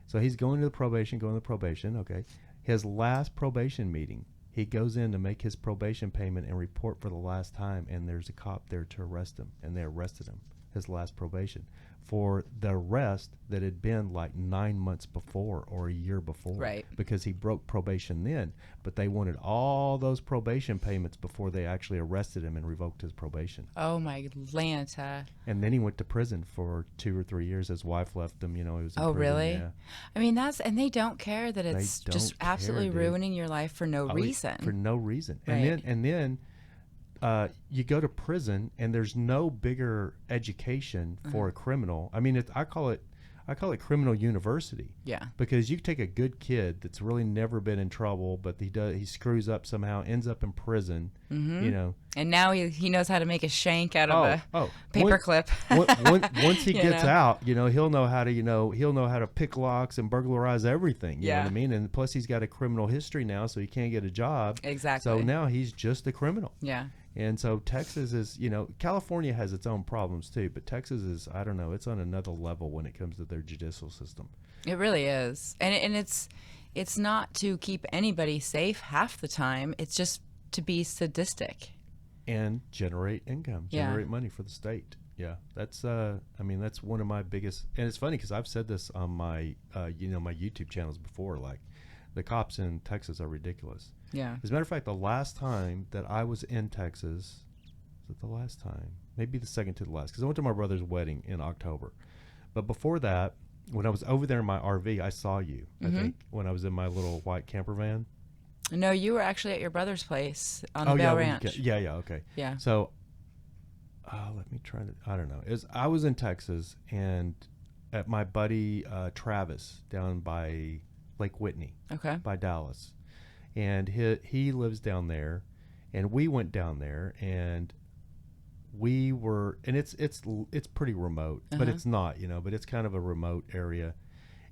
So he's going to probation. Okay. His last probation meeting, he goes in to make his probation payment and report for the last time, and there's a cop there to arrest him, and they arrested him, his last probation, for the arrest that had been like 9 months before or a year before. Right. Because he broke probation then, but they wanted all those probation payments before they actually arrested him and revoked his probation. Oh my Lanta. And then he went to prison for 2 or 3 years. His wife left him, you know, he was in prison. Really? Yeah. I mean, and they don't care that it's They just don't care, absolutely dude. ruining your life for no reason. For no reason. Right. And then you go to prison, and there's no bigger education for a criminal. I mean, I call it criminal university. Yeah. Because you take a good kid that's really never been in trouble, but he screws up somehow, ends up in prison. You know. And now he knows how to make a shank out of a paper clip. Once he gets out, you know, he'll know how to pick locks and burglarize everything. You know what I mean? And plus, he's got a criminal history now, so he can't get a job. Exactly. So now he's just a criminal. Yeah. And so Texas is, you know, California has its own problems too, but Texas is, I don't know, it's on another level when it comes to their judicial system. It really is. And it's not to keep anybody safe half the time. It's just to be sadistic. And generate income, Yeah. generate money for the state. Yeah, that's I mean, that's one of my biggest, and it's funny because I've said this on my my YouTube channels before, like the cops in Texas are ridiculous. Yeah. As a matter of fact, the last time that I was in Texas, was it the last time? Maybe the second to the last, because I went to my brother's wedding in October. But before that, when I was over there in my RV, I saw you, I think, when I was in my little white camper van. No, you were actually at your brother's place on the Oh, Bell yeah, Ranch. yeah, okay. Yeah. So, let me try to, I don't know. I was in Texas and at my buddy Travis down by Lake Whitney, Okay. by Dallas. And he lives down there, and we went down there, and we were, and it's pretty remote, but it's not, but it's kind of a remote area.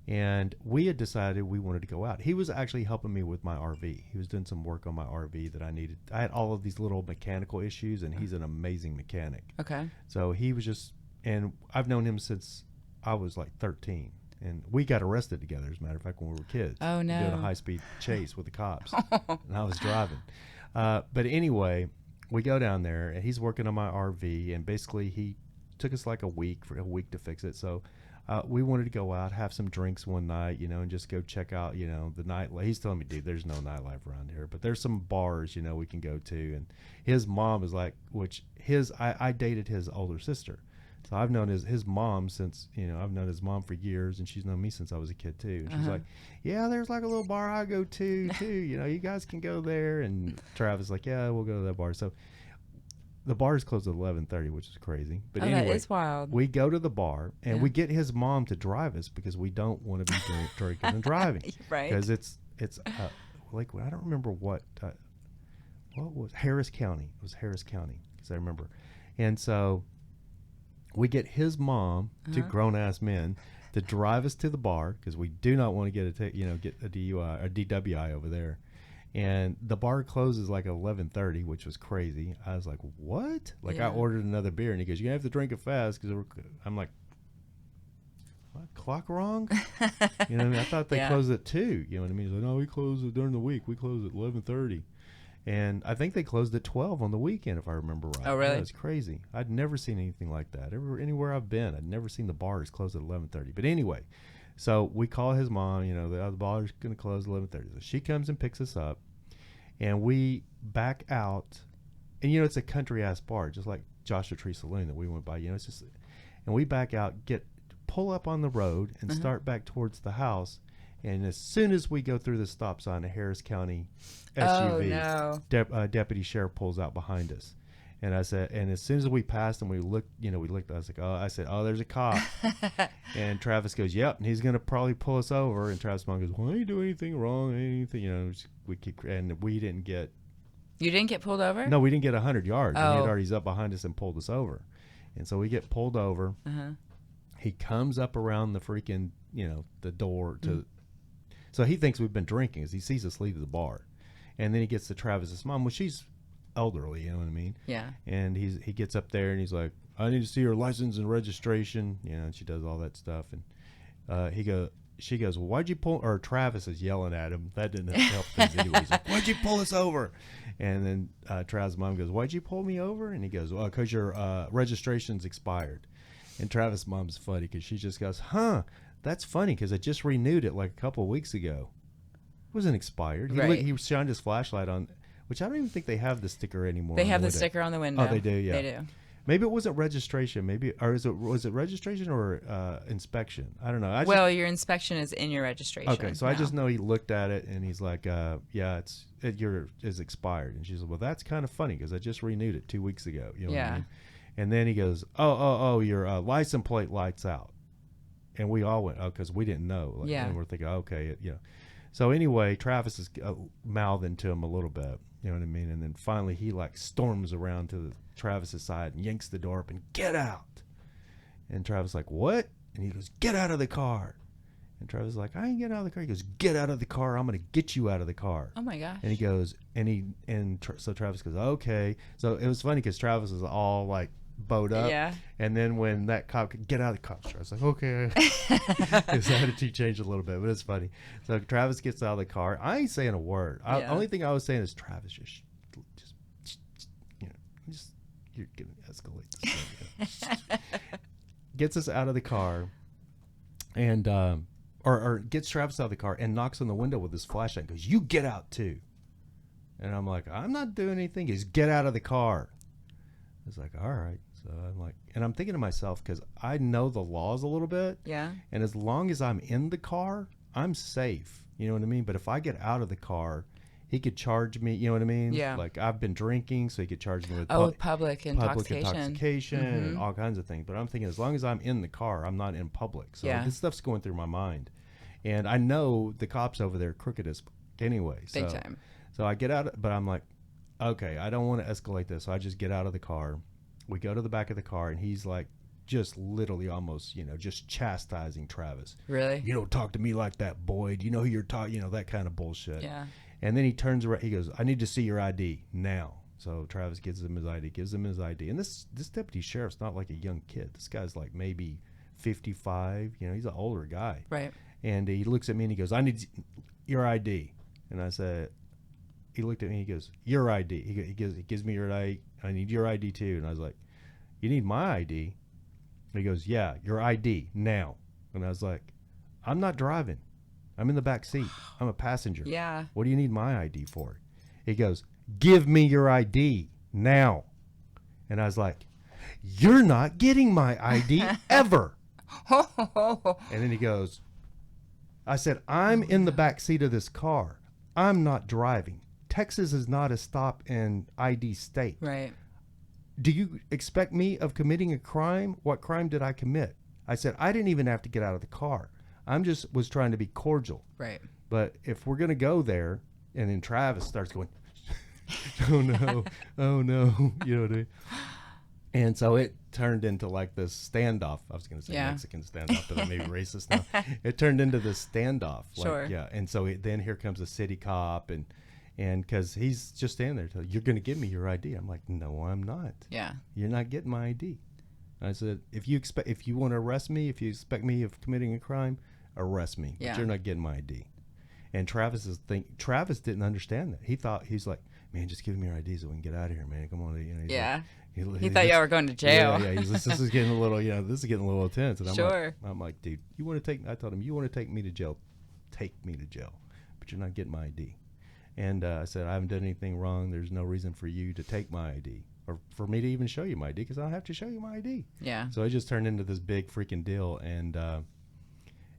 And we had decided we wanted to go out. He was actually helping me with my RV. He was doing some work on my RV that I needed. I had all of these little mechanical issues, and he's an amazing mechanic. Okay. So he was just, and I've known him since I was like 13. And we got arrested together, as a matter of fact, when we were kids. Oh, no. Doing a high-speed chase with the cops. And I was driving. But anyway, we go down there, and he's working on my RV, and basically he took us like a week to fix it. So we wanted to go out, have some drinks one night, and just go check out, the nightlife. He's telling me, dude, there's no nightlife around here, but there's some bars, we can go to. And his mom is like, I dated his older sister. So I've known his mom since, I've known his mom for years, and she's known me since I was a kid too. And she's like, yeah, there's like a little bar I go to too. You guys can go there. And Travis is like, yeah, we'll go to that bar. So the bar is closed at 11:30, which is crazy. But anyway, that is wild. we go to the bar, and we get his mom to drive us because we don't want to be drinking and driving. Right. Because it's like, I don't remember what was Harris County. It was Harris County, because I remember. And so we get his mom, two grown-ass men, to drive us to the bar because we do not want to get a DUI or DWI over there. And the bar closes like at 11:30, which was crazy. I was like, what? Like, I ordered another beer, and he goes, you're going to have to drink it fast. Because I'm like, what? Clock wrong? You know what I mean? I thought they closed at 2. You know what I mean? He's like, no, we close it during the week. We close at 11:30. And I think they closed at 12 on the weekend, if I remember right. Oh, really? Yeah, it's crazy. I'd never seen anything like that. Anywhere I've been, I'd never seen the bars close at 11:30. But anyway, so we call his mom, the bar's going to close at 11:30. So she comes and picks us up, and we back out. And, it's a country-ass bar, just like Joshua Tree Saloon that we went by. It's just, and we back out, pull up on the road, and start back towards the house. And as soon as we go through the stop sign, a Harris County SUV, deputy sheriff pulls out behind us. And I said, and as soon as we passed and we looked, I was like, I said, there's a cop. And Travis goes, yep, and he's going to probably pull us over. And Travis' mom goes, well, I didn't do anything wrong, anything, we keep, and we didn't get. You didn't get pulled over? No, we didn't get 100 yards. Oh. And he had already up behind us and pulled us over. And so we get pulled over. He comes up around the freaking, the door to. So he thinks we've been drinking as he sees us leave the bar. And then he gets to Travis's mom. Well, she's elderly, you know what I mean? Yeah. And he gets up there and he's like, I need to see your license and registration. And she does all that stuff. And she goes, well, why'd you pull, or Travis is yelling at him. That didn't help things anyway. He's like, why'd you pull us over? And then Travis' mom goes, why'd you pull me over? And he goes, well, because your registration's expired. And Travis' mom's funny because she just goes, that's funny because I just renewed it like a couple of weeks ago. It wasn't expired. He shined his flashlight on, which I don't even think they have the sticker anymore. They have the sticker on the window. Oh, they do, yeah. They do. Maybe it wasn't registration. Was it registration or inspection? I don't know. Well, your inspection is in your registration. Okay, so I just know he looked at it and he's like, yeah, it's expired. And she's like, well, that's kind of funny because I just renewed it 2 weeks ago. You know what I mean? And then he goes, your license plate light's out. And we all went, because we didn't know. And we're thinking, okay, So anyway, Travis is mouthing to him a little bit, you know what I mean? And then finally he storms around to Travis's side and yanks the door up and get out. And Travis is like, what? And he goes, get out of the car. And Travis is like, I ain't getting out of the car. He goes, get out of the car. I'm going to get you out of the car. Oh my gosh. And he goes, so Travis goes, okay. So it was funny because Travis was all like bowed up. Yeah. And then when that cop could get out of the cop's car, I was like, okay. His attitude changed a little bit, but it's funny. So Travis gets out of the car. I ain't saying a word. Yeah. Only thing I was saying is, Travis, just you're getting escalate this thing. Gets us out of the car, and or gets Travis out of the car and knocks on the window with his flashlight. And goes, "You get out too." And I'm like, "I'm not doing anything." He's, "Get out of the car." It's like, all right. So I'm like, and I'm thinking to myself, because I know the laws a little bit. Yeah. And as long as I'm in the car, I'm safe. You know what I mean? But if I get out of the car, he could charge me. You know what I mean? Yeah. Like, I've been drinking, so he could charge me with Public intoxication. and all kinds of things. But I'm thinking, as long as I'm in the car, I'm not in public. So Yeah. this stuff's going through my mind. And I know the cops over there crooked as anyway. Big time. So I get out, but I'm like, okay, I don't want to escalate this. So I just get out of the car. We go to the back of the car, and he's like, just literally almost, just chastising Travis. Really? "You don't talk to me like that, Boyd. You know who you're talking," that kind of bullshit. Yeah. And then he turns around. He goes, "I need to see your ID now." So Travis gives him his ID. And this deputy sheriff's not like a young kid. This guy's like maybe 55. He's an older guy. Right. And he looks at me and he goes, "I need your ID." And I said, he looked at me. He goes, "Your ID." He gives me your ID. "I need your ID too." And I was like, "You need my ID?" And he goes, "Yeah, your ID now." And I was like, "I'm not driving. I'm in the back seat. I'm a passenger. Yeah. What do you need my ID for?" He goes, "Give me your ID now." And I was like, "You're not getting my ID ever." And then he goes, I said, "I'm in the back seat of this car. I'm not driving. Texas is not a stop and ID state. Right. Do you expect me of committing a crime? What crime did I commit?" I said, "I didn't even have to get out of the car. I'm just was trying to be cordial. Right. But if we're going to go there," and then Travis starts going, "Oh no, oh no," you know what I mean? And so it turned into like this standoff. I was going to say Mexican standoff, but I may be racist now. It turned into this standoff. Sure. Yeah. And so then here comes a city cop, and because he's just standing there, telling, "You're going to give me your ID." I'm like, "No, I'm not. Yeah. You're not getting my ID." I said, if you want to arrest me, if you expect me of committing a crime, arrest me. Yeah. But you're not getting my ID. And Travis didn't understand that. He's like, "Man, just give me your ID so we can get out of here, man. Come on." Yeah. Like, He thought y'all were going to jail. Yeah. He's like, this is getting a little intense. And Sure. I'm like, "Dude, I told him, you want to take me to jail, take me to jail, but you're not getting my ID." And I said, "I haven't done anything wrong. There's no reason for you to take my ID or for me to even show you my ID, because I don't have to show you my ID." Yeah. So it just turned into this big freaking deal. And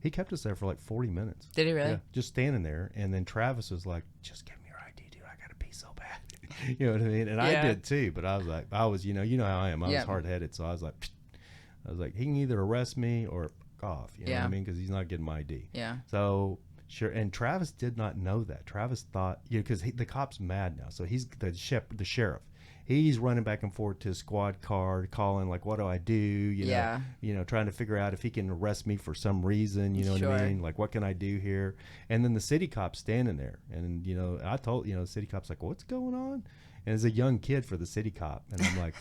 he kept us there for like 40 minutes. Did he really? Yeah, just standing there. And then Travis was like, "Just give me your ID, dude. I got to pee so bad." You know what I mean? And I did too, but I was like, you know how I am. I was hard-headed. So I was like, he can either arrest me or fuck off. You know what I mean? Because he's not getting my ID. Yeah. So sure. And Travis did not know that. Travis thought, because the cop's mad now. So he's the sheriff. He's running back and forth to his squad car, calling like, "What do I do?" You know, trying to figure out if he can arrest me for some reason. You know what I mean? Like, what can I do here? And then the city cop's standing there, and I told the city cop's like, "What's going on?" And it's a young kid for the city cop, and I'm like,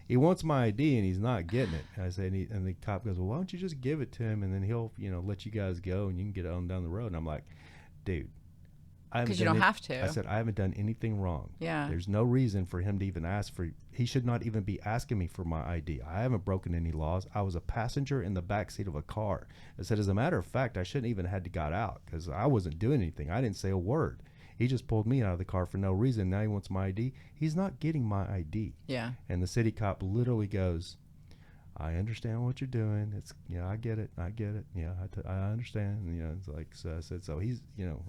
"He wants my ID and he's not getting it." And I say, and the cop goes, "Well, why don't you just give it to him, and then he'll let you guys go and you can get on down the road." And I'm like, "Dude, because you don't have to." I said, "I haven't done anything wrong. Yeah. There's no reason for him to even ask for. He should not even be asking me for my ID. I haven't broken any laws. I was a passenger in the back seat of a car." I said, "As a matter of fact, I shouldn't even had to got out because I wasn't doing anything. I didn't say a word. He just pulled me out of the car for no reason. Now he wants my ID. He's not getting my ID." Yeah. And the city cop literally goes, "I understand what you're doing. It's, I get it. Yeah, I understand." And, it's like, so I said, so he's,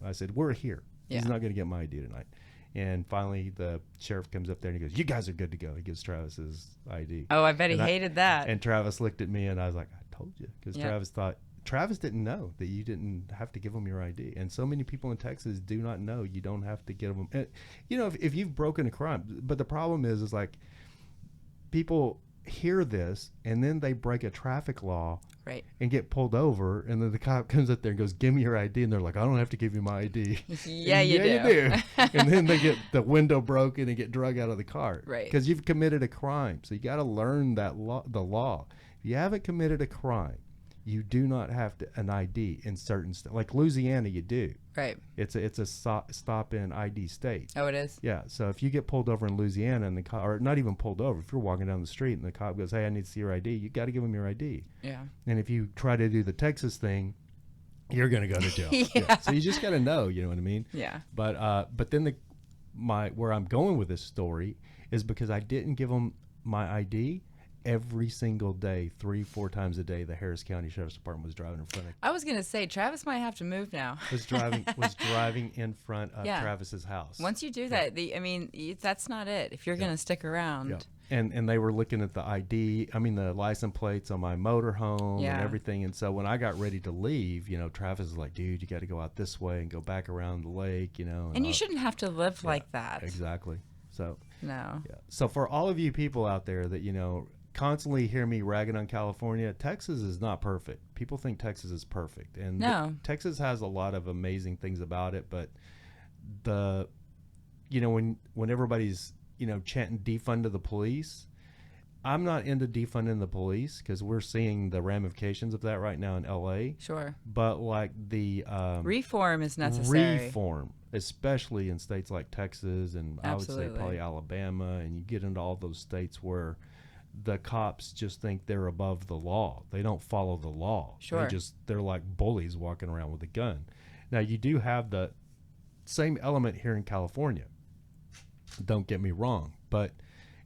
I said, "We're here. He's not going to get my ID tonight." And finally, the sheriff comes up there and he goes, "You guys are good to go." He gives Travis his ID. Oh, I bet he hated that. And Travis looked at me and I was like, "I told you." Because Travis didn't know that you didn't have to give him your ID. And so many people in Texas do not know you don't have to give them. And, if you've broken a crime. But the problem is like people hear this, and then they break a traffic law Right. and get pulled over, and then the cop comes up there and goes, "Give me your ID," and they're like, "I don't have to give you my ID." Yeah, And, you do. And then they get the window broken and get drug out of the car, Right. Because you've committed a crime. So you got to learn that the law. If you haven't committed a crime, you do not have an ID in certain states. Like Louisiana, you do. Right. It's a stop in ID state. Oh, it is? Yeah. So if you get pulled over in Louisiana and the cop, or not even pulled over, if you're walking down the street and the cop goes, "Hey, I need to see your ID," you got to give him your ID. Yeah. And if you try to do the Texas thing, you're going to go to jail. Yeah. So you just got to know, you know what I mean? Yeah. But then where I'm going with this story is because I didn't give them my ID. Every single day, 3-4 times a day, the Harris County Sheriff's Department was driving in front of. I was going to say, Travis might have to move now. Was driving in front of Travis's house. Once you do that, that's not it. If you're going to stick around. Yeah. And they were looking at the the license plates on my motorhome and everything. And so when I got ready to leave, Travis is like, "Dude, you got to go out this way and go back around the lake, And you shouldn't have to live like that. Exactly. So no. Yeah. So for all of you people out there that constantly hear me ragging on California, Texas is not perfect. People think Texas is perfect, and no. Texas has a lot of amazing things about it. But when everybody's chanting defund to the police, I'm not into defunding the police because we're seeing the ramifications of that right now in LA. Sure. But like the reform is necessary. Reform, especially in states like Texas and I would say probably Alabama, and you get into all those states where the cops just think they're above the law. They don't follow the law. Sure. They're like bullies walking around with a gun. Now you do have the same element here in California. Don't get me wrong, but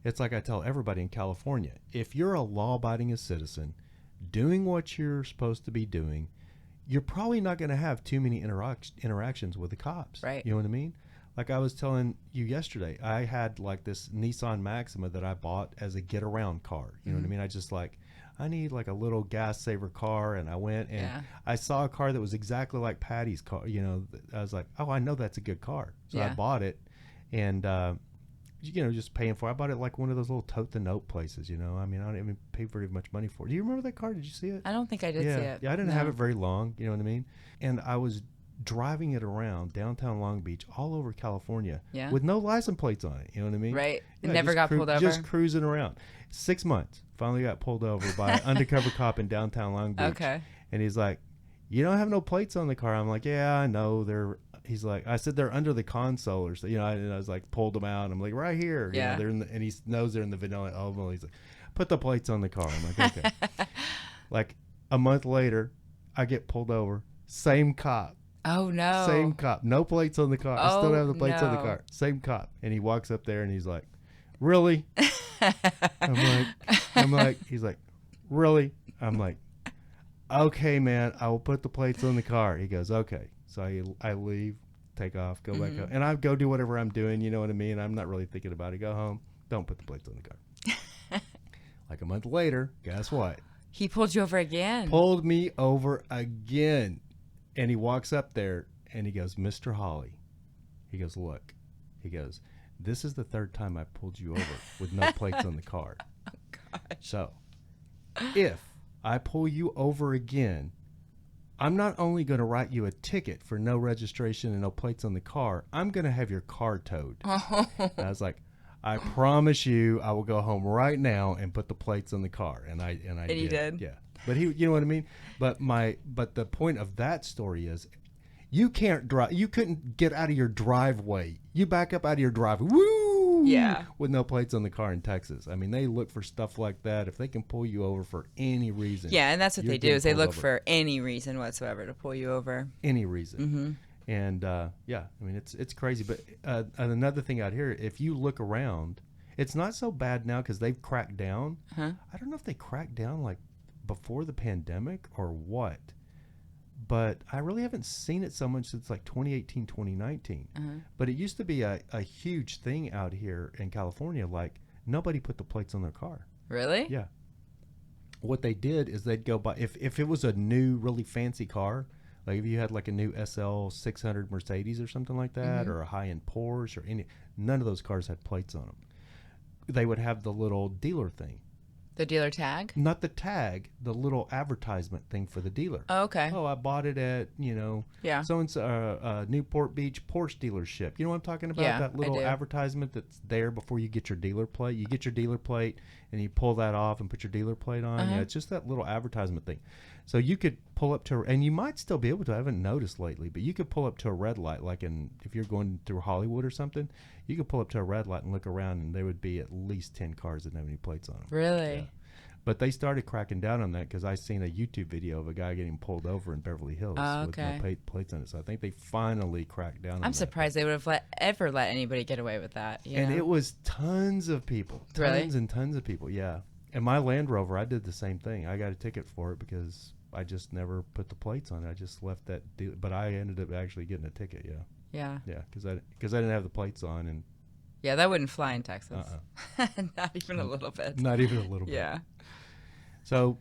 it's like I tell everybody in California, if you're a law-abiding citizen doing what you're supposed to be doing, you're probably not going to have too many interactions with the cops. Right. You know what I mean? Like I was telling you yesterday, I had like this Nissan Maxima that I bought as a get around car. You know what I mean? I need like a little gas saver car, and I went and I saw a car that was exactly like Patty's car. I was like, "Oh, I know that's a good car." So I bought it, and just paying for it. I bought it like one of those little tote the note places. I don't even pay very much money for it. Do you remember that car? Did you see it? I don't think I did see it. Yeah, I didn't have it very long. You know what I mean? And I was driving it around downtown Long Beach, all over California, with no license plates on it. You know what I mean? Right. It never got pulled over. Just cruising around. 6 months. Finally got pulled over by an undercover cop in downtown Long Beach. Okay. And he's like, "You don't have no plates on the car." I'm like, "Yeah, I know. He's like, I said they're under the console or so, and I was like, pulled them out. I'm like, right here. Yeah. They're and he knows they're in the vanilla oval. He's like, "Put the plates on the car." I'm like, "Okay." Like a month later, I get pulled over. Same cop. Oh no. Same cop. No plates on the car. I still don't have the plates on the no. car. Same cop. And he walks up there and he's like, "Really?" I'm like, he's like, "Really?" I'm like, "Okay, man, I will put the plates on the car." He goes, "Okay." So I leave, take off, go back home. And I go do whatever I'm doing, you know what I mean? I'm not really thinking about it. Go home, don't put the plates on the car. Like a month later, guess what? He pulled you over again. Pulled me over again. And he walks up there and he goes, "Mr. Hawley." He goes, "Look." He goes, "This is the third time I pulled you over with no plates on the car." Oh, gosh. So if I pull you over again, I'm not only going to write you a ticket for no registration and no plates on the car, I'm going to have your car towed. And I was like, "I promise you I will go home right now and put the plates on the car." And I did. You did? Yeah. But you know what I mean? But the point of that story is you can't drive. You couldn't get out of your driveway. You back up out of your driveway. Woo! Yeah. With no plates on the car in Texas. I mean, they look for stuff like that. If they can pull you over for any reason. Yeah, and that's what they do is they look over. for any reason whatsoever to pull you over. Any reason. And it's crazy. But another thing out here, if you look around, it's not so bad now because they've cracked down. I don't know if they cracked down like before the pandemic or what, but I really haven't seen it so much since like 2018, 2019. But it used to be a huge thing out here in California. Like nobody put the plates on their car. Really? Yeah. What they did is they'd go by, if it was a new really fancy car, like if you had like a new SL 600 Mercedes or something like that, or a high-end Porsche or none of those cars had plates on them. They would have the little dealer thing. The dealer tag? Not the tag, the little advertisement thing for the dealer. Oh, okay. Oh, I bought it at, Yeah. so-and-so Newport Beach Porsche dealership. You know what I'm talking about? Yeah, That little I do. advertisement that's there before you get your dealer plate. You get your dealer plate and you pull that off and put your dealer plate on. Uh-huh. Yeah, it's just that little advertisement thing. So you could pull up to, and you might still be able to, I haven't noticed lately, but you could pull up to a red light, like if you're going through Hollywood or something, you could pull up to a red light and look around and there would be at least 10 cars that don't have any plates on them. Really? Yeah. But they started cracking down on that because I seen a YouTube video of a guy getting pulled over in Beverly Hills with no plates on it. So I think they finally cracked down on that. I'm surprised they would have ever let anybody get away with that. And it was tons of people. Really? Tons and tons of people, yeah. And my Land Rover, I did the same thing. I got a ticket for it because I just never put the plates on it. I just left that deal. But I ended up actually getting a ticket, yeah. Yeah. Yeah, because I didn't have the plates on. And Yeah, that wouldn't fly in Texas. Not even a little bit. Not even a little bit. Yeah. So,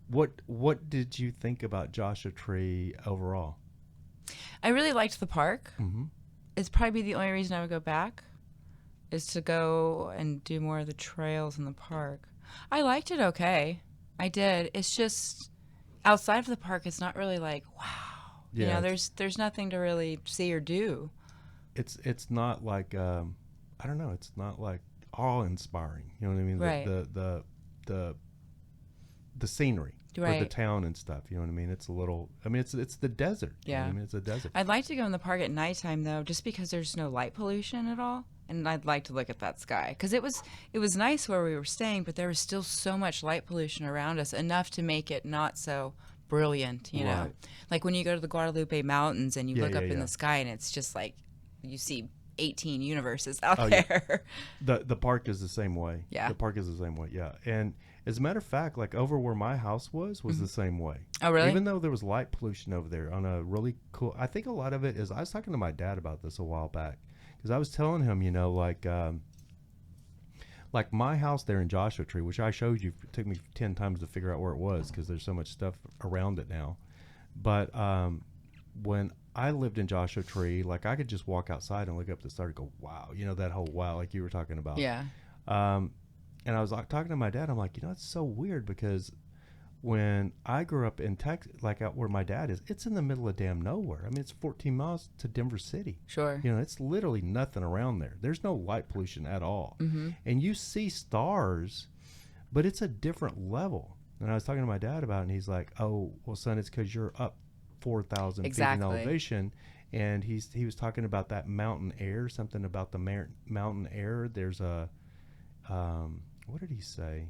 what did you think about Joshua Tree overall? I really liked the park. Mm-hmm. It's probably the only reason I would go back is to go and do more of the trails in the park. I liked it okay. I did. It's just outside of the park, it's not really like, wow. Yeah, there's nothing to really see or do. It's not like I don't know. It's not like awe-inspiring. You know what I mean? Right. The scenery for the Right. town and stuff. You know what I mean? It's a little. I mean, it's the desert. You know Yeah. what I mean, it's a desert. I'd like to go in the park at nighttime though, just because there's no light pollution at all, and I'd like to look at that sky because it was nice where we were staying, but there was still so much light pollution around us, enough to make it not so brilliant. You know, Right. like when you go to the Guadalupe Mountains and you Yeah, look up yeah, in yeah. the sky and it's just like you see 18 universes out Oh, yeah. there. The park is the same way. Yeah. The park is the same way. Yeah. And as a matter of fact, like over where my house was the same way. Oh, really? Even though there was light pollution over there on a really cool. I think a lot of it is. I was talking to my dad about this a while back because I was telling him, like my house there in Joshua Tree, which I showed you. It took me 10 times to figure out where it was because there's so much stuff around it now. But when I lived in Joshua Tree, like I could just walk outside and look up at the stars and go, wow, that whole wow, like you were talking about. Yeah. And I was talking to my dad. I'm like, it's so weird because when I grew up in Texas, like out where my dad is, it's in the middle of damn nowhere. I mean, it's 14 miles to Denver City. Sure. It's literally nothing around there. There's no light pollution at all. Mm-hmm. And you see stars, but it's a different level. And I was talking to my dad about it, and he's like, oh, well, son, it's because you're up 4,000 feet in Exactly. elevation. And he was talking about that mountain air, something about the mountain air. There's a, what did he say?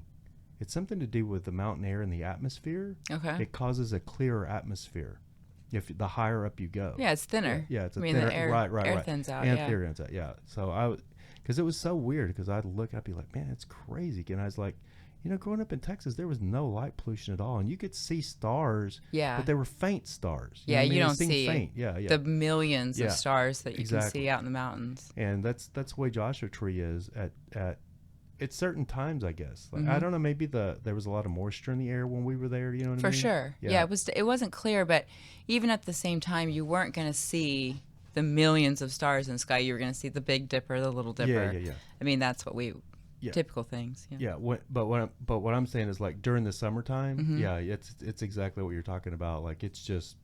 It's something to do with the mountain air and the atmosphere. Okay. It causes a clearer atmosphere if the higher up you go. Yeah, it's thinner. Yeah, it's a I mean, thinner. the air, right. air thins out. And Yeah. air thins out. Yeah. So because it was so weird because I'd look, I'd be like, man, it's crazy. And I was like, growing up in Texas, there was no light pollution at all, and you could see stars. Yeah. But they were faint stars. Yeah, know what I you mean? They don't seemed see faint. Yeah. the millions Yeah. of stars that you can Exactly. see out in the mountains. And that's the way Joshua Tree is at certain times, I guess. Like, Mm-hmm. I don't know, maybe there was a lot of moisture in the air when we were there. You know what I For mean? sure. Yeah, it wasn't clear, but even at the same time, you weren't going to see the millions of stars in the sky. You were going to see the Big Dipper, the Little Dipper. Yeah. I mean, that's what Yeah. typical things. Yeah. Yeah, but what I'm saying is like during the summertime, Mm-hmm. yeah, it's exactly what you're talking about. Like it's just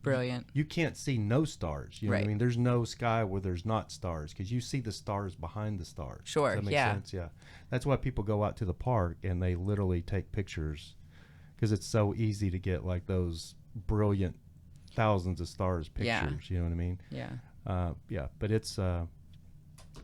Brilliant. you can't see no stars. You know what I Right. mean? There's no sky where there's not stars because you see the stars behind the stars. Sure, Does that make yeah. sense? Yeah. That's why people go out to the park and they literally take pictures because it's so easy to get like those brilliant thousands of stars pictures. Yeah. You know what I mean? Yeah. Yeah, but it's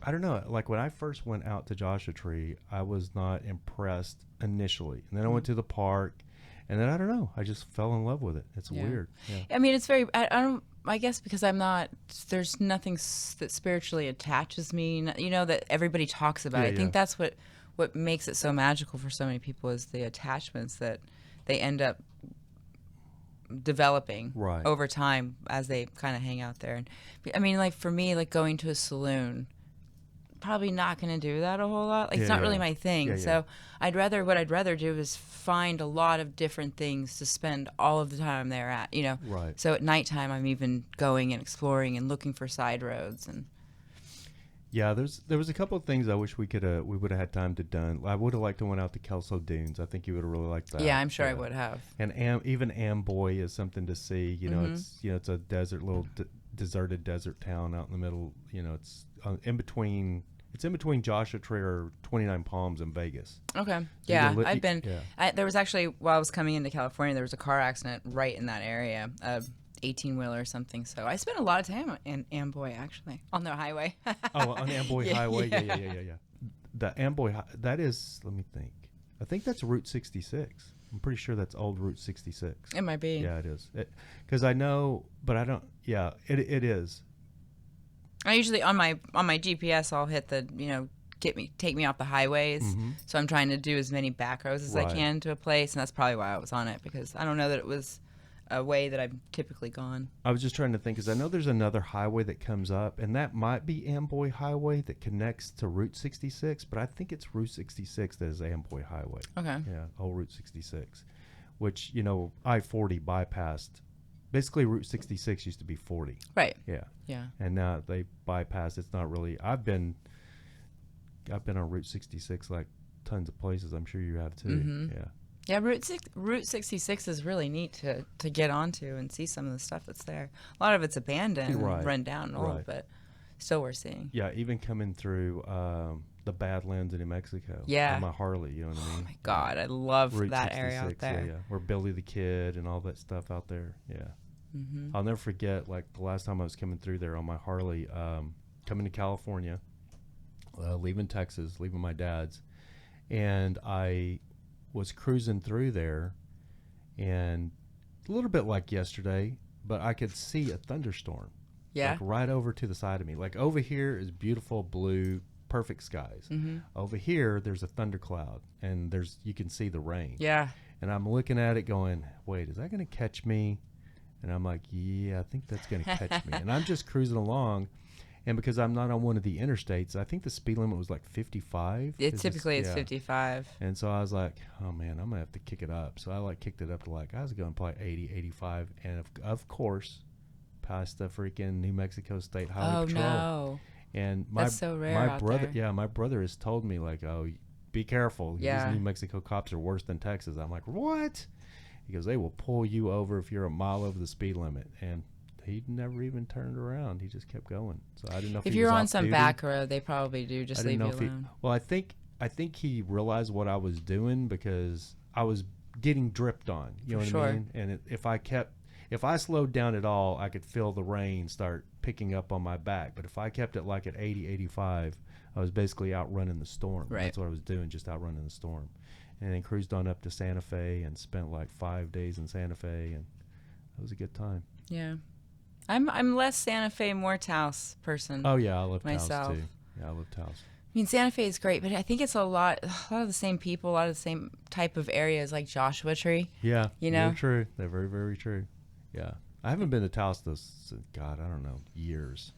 I don't know. Like when I first went out to Joshua Tree, I was not impressed initially, and then I went to the park, and then I don't know. I just fell in love with it. It's Yeah. weird. Yeah. I mean, it's very. I don't. I guess because I'm not. There's nothing that spiritually attaches me. That everybody talks about. Yeah, I think yeah. that's what makes it so magical for so many people is the attachments that they end up developing Right. over time as they kind of hang out there. And I mean, like for me, like going to a saloon, probably not going to do that a whole lot. Like Yeah, it's not yeah. really my thing. Yeah, yeah. So what I'd rather do is find a lot of different things to spend all of the time there at. Right. So at nighttime, I'm even going and exploring and looking for side roads and. Yeah, there was a couple of things I wish we would have had time to done. I would have liked to went out to Kelso Dunes. I think you would have really liked that. Yeah, I'm sure I would have. And even Amboy is something to see. You know, it's a deserted desert town out in the middle. You know, it's in between. It's in between Joshua Tree or 29 Palms and Vegas. Okay. Yeah, I've been. Yeah. There was actually, while I was coming into California, there was a car accident right in that area. 18-wheeler or something. So I spent a lot of time in Amboy, actually, on the highway. On the Amboy Highway? Yeah. The Amboy, that is, let me think. I think that's Route 66. I'm pretty sure that's old Route 66. It might be. Yeah, it is. Because I know, but I don't, yeah, it is. I usually, on my GPS, I'll hit the, take me off the highways. Mm-hmm. So I'm trying to do as many back roads as I can to a place, and that's probably why I was on it, because I don't know that it was a way that I've typically gone. I was just trying to think, because I know there's another highway that comes up, and that might be Amboy Highway that connects to Route 66, but I think it's Route 66 that is Amboy Highway. Okay. Yeah, old Route 66, which, I-40 bypassed. Basically, Route 66 used to be 40. Right. Yeah. Yeah. And now they bypassed. It's not really. I've been on Route 66 like tons of places. I'm sure you have too. Mm-hmm. Yeah. Yeah, Route 66 is really neat to get onto and see some of the stuff that's there. A lot of it's abandoned, and run down and old, but still worth seeing. Yeah, even coming through the Badlands in New Mexico. Yeah. On my Harley, you know what I mean? Oh my God, I love Route that 66, area out there. Yeah. Where Billy the Kid and all that stuff out there. Yeah. Mm-hmm. I'll never forget, like, the last time I was coming through there on my Harley, coming to California, leaving Texas, leaving my dad's, and I was cruising through there, and a little bit like yesterday, but I could see a thunderstorm. Yeah. Like right over to the side of me. Like over here is beautiful blue, perfect skies. Mm-hmm. Over here, there's a thundercloud, and you can see the rain. Yeah. And I'm looking at it going, wait, is that going to catch me? And I'm like, yeah, I think that's going to catch me. And I'm just cruising along. And because I'm not on one of the interstates, I think the speed limit was like 55. It's 55. And so I was like, oh, man, I'm going to have to kick it up. So I kicked it up to I was going probably 80, 85. And of course, past the freaking New Mexico State Highway Patrol. No. And that's so rare my out brother, there. Yeah, my brother has told me be careful. Yeah. These New Mexico cops are worse than Texas. I'm like, what? He goes, they will pull you over if you're a mile over the speed limit. And he never even turned around. He just kept going. So I didn't know if you're on some back road, they probably do just leave you alone. Well, I think he realized what I was doing because I was getting dripped on. You know what I mean? And if I slowed down at all, I could feel the rain start picking up on my back. But if I kept it like at 80, 85, I was basically outrunning the storm. Right. That's what I was doing, just outrunning the storm. And then cruised on up to Santa Fe and spent like 5 days in Santa Fe, and it was a good time. Yeah. I'm less Santa Fe, more Taos person. Oh yeah, I love myself. Taos too. Yeah, I love Taos. I mean, Santa Fe is great, but I think it's a lot of the same people, a lot of the same type of areas like Joshua Tree. Yeah, They're true. They're very, very true. Yeah. I haven't been to Taos since, God, I don't know, years.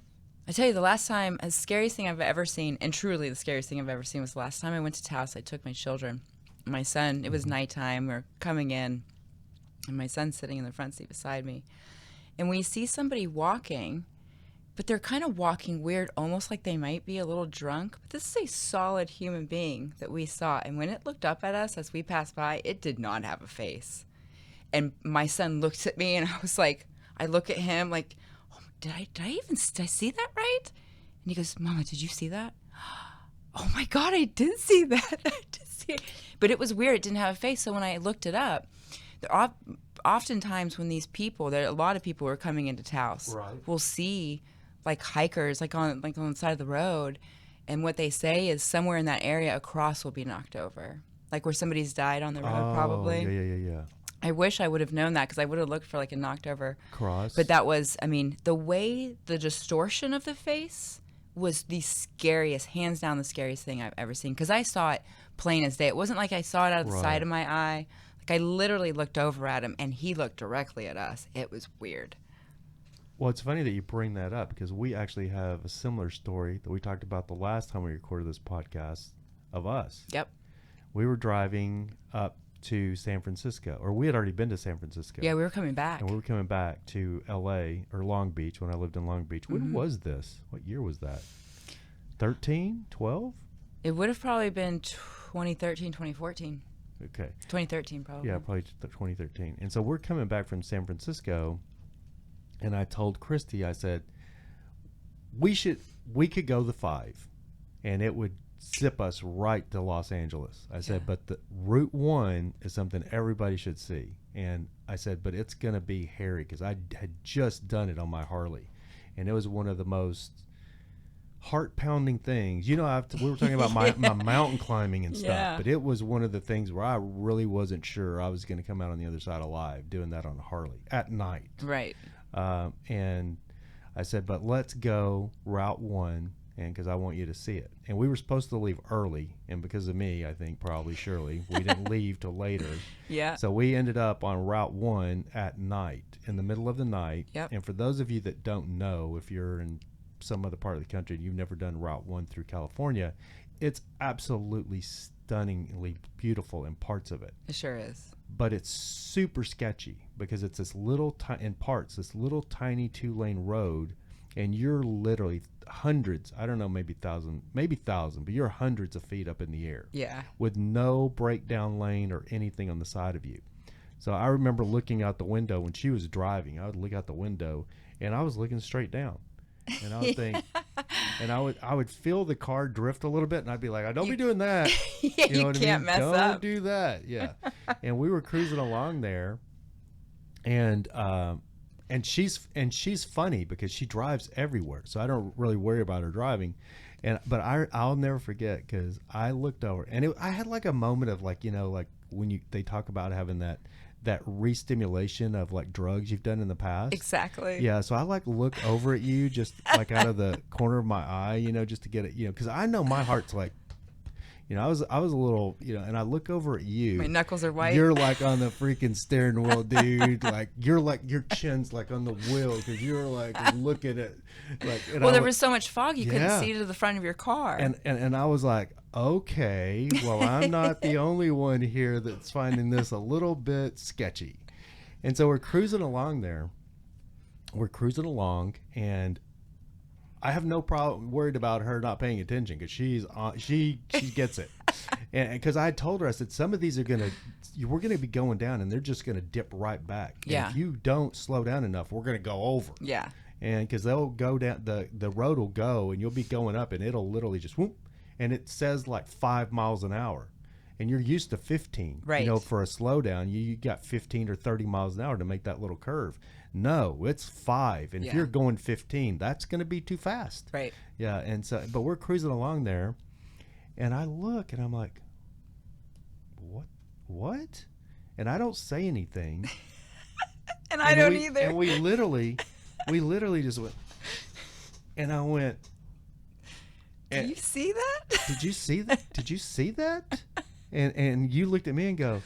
I tell you, the last time, the scariest thing I've ever seen, and truly the scariest thing I've ever seen, was the last time I went to Taos. I took my children. My son, it was nighttime, we're coming in, and my son's sitting in the front seat beside me. And we see somebody walking, but they're kind of walking weird, almost like they might be a little drunk. But this is a solid human being that we saw. And when it looked up at us as we passed by, it did not have a face. And my son looked at me, and I was like, I look at him like, oh, did I see that right? And he goes, Mama, did you see that? Oh my God, I did see that. I did see it. But it was weird. It didn't have a face. So when I looked it up, oftentimes when these people, there are a lot of people who are coming into Taos, will see like hikers on the side of the road, and what they say is somewhere in that area a cross will be knocked over, like where somebody's died on the road, probably. Yeah. I wish I would have known that, because I would have looked for like a knocked over cross. But that was, I mean, the distortion of the face was the scariest, hands down the scariest thing I've ever seen, because I saw it plain as day. It wasn't like I saw it out of the side of my eye. Like I literally looked over at him, and he looked directly at us. It was weird. Well, it's funny that you bring that up, because we actually have a similar story that we talked about the last time we recorded this podcast of us. Yep. We were driving up to San Francisco, or we had already been to San Francisco. Yeah, we were coming back. And we were coming back to L.A. or Long Beach when I lived in Long Beach. When was this? What year was that? 13, 12? It would have probably been 2013, 2014. Okay. 2013 probably. Yeah, probably 2013. And so we're coming back from San Francisco, and I told Kristi, I said, we could go the 5, and it would zip us right to Los Angeles. I said, but the Route 1 is something everybody should see. And I said, but it's going to be hairy, because I had just done it on my Harley, and it was one of the most heart-pounding things. You know, we were talking about my mountain climbing and stuff, but it was one of the things where I really wasn't sure I was going to come out on the other side alive doing that on a Harley at night. Right. And I said, but let's go Route 1, and because I want you to see it. And we were supposed to leave early, and because of me, I think probably surely, we didn't leave till later. Yeah. So we ended up on Route 1 at night, in the middle of the night. Yep. And for those of you that don't know, if you're in some other part of the country and you've never done Route 1 through California, it's absolutely stunningly beautiful in parts of it. It sure is. But it's super sketchy because it's this little in parts, this little tiny 2-lane road, and you're literally hundreds, I don't know, maybe thousand, but you're hundreds of feet up in the air. Yeah. With no breakdown lane or anything on the side of you. So I remember looking out the window when she was driving. I would look out the window, and I was looking straight down. And I would think, and I would feel the car drift a little bit, and I'd be like, "I don't be doing that." Yeah, you know what can't I mean? mess don't up. do that. Yeah. And we were cruising along there, and she's funny because she drives everywhere, so I don't really worry about her driving. But I'll never forget, because I looked over, and I had like a moment of like, you know, like when they talk about having that re-stimulation of like drugs you've done in the past. Exactly. Yeah, so I like look over at you just like out of the corner of my eye, you know, just to get it, you know, because I know my heart's like, you know, I was a little, you know, and I look over at you. My knuckles are white. You're like on the freaking steering wheel, dude. Like your chin's like on the wheel because you're like looking at like. Well, there was so much fog you couldn't see to the front of your car. And I was like, okay, well, I'm not the only one here that's finding this a little bit sketchy. And so we're cruising along there. And I have no problem worried about her not paying attention because she gets it. And because I told her, I said, some of these we're gonna be going down, and they're just gonna dip right back. Yeah. And if you don't slow down enough, we're gonna go over. Yeah. And because they'll go down, the road will go, and you'll be going up, and it'll literally just whoop, and it says like 5 miles an hour, and you're used to 15. Right. You know, for a slowdown, you got 15 or 30 miles an hour to make that little curve. No, it's 5, and if you're going 15, that's going to be too fast. Right. Yeah, and so, but we're cruising along there, and I look, and I'm like, what? And I don't say anything. And I don't either. And we literally just went, and I went. Do you see that? Did you see that? Did you see that? And you looked at me and go,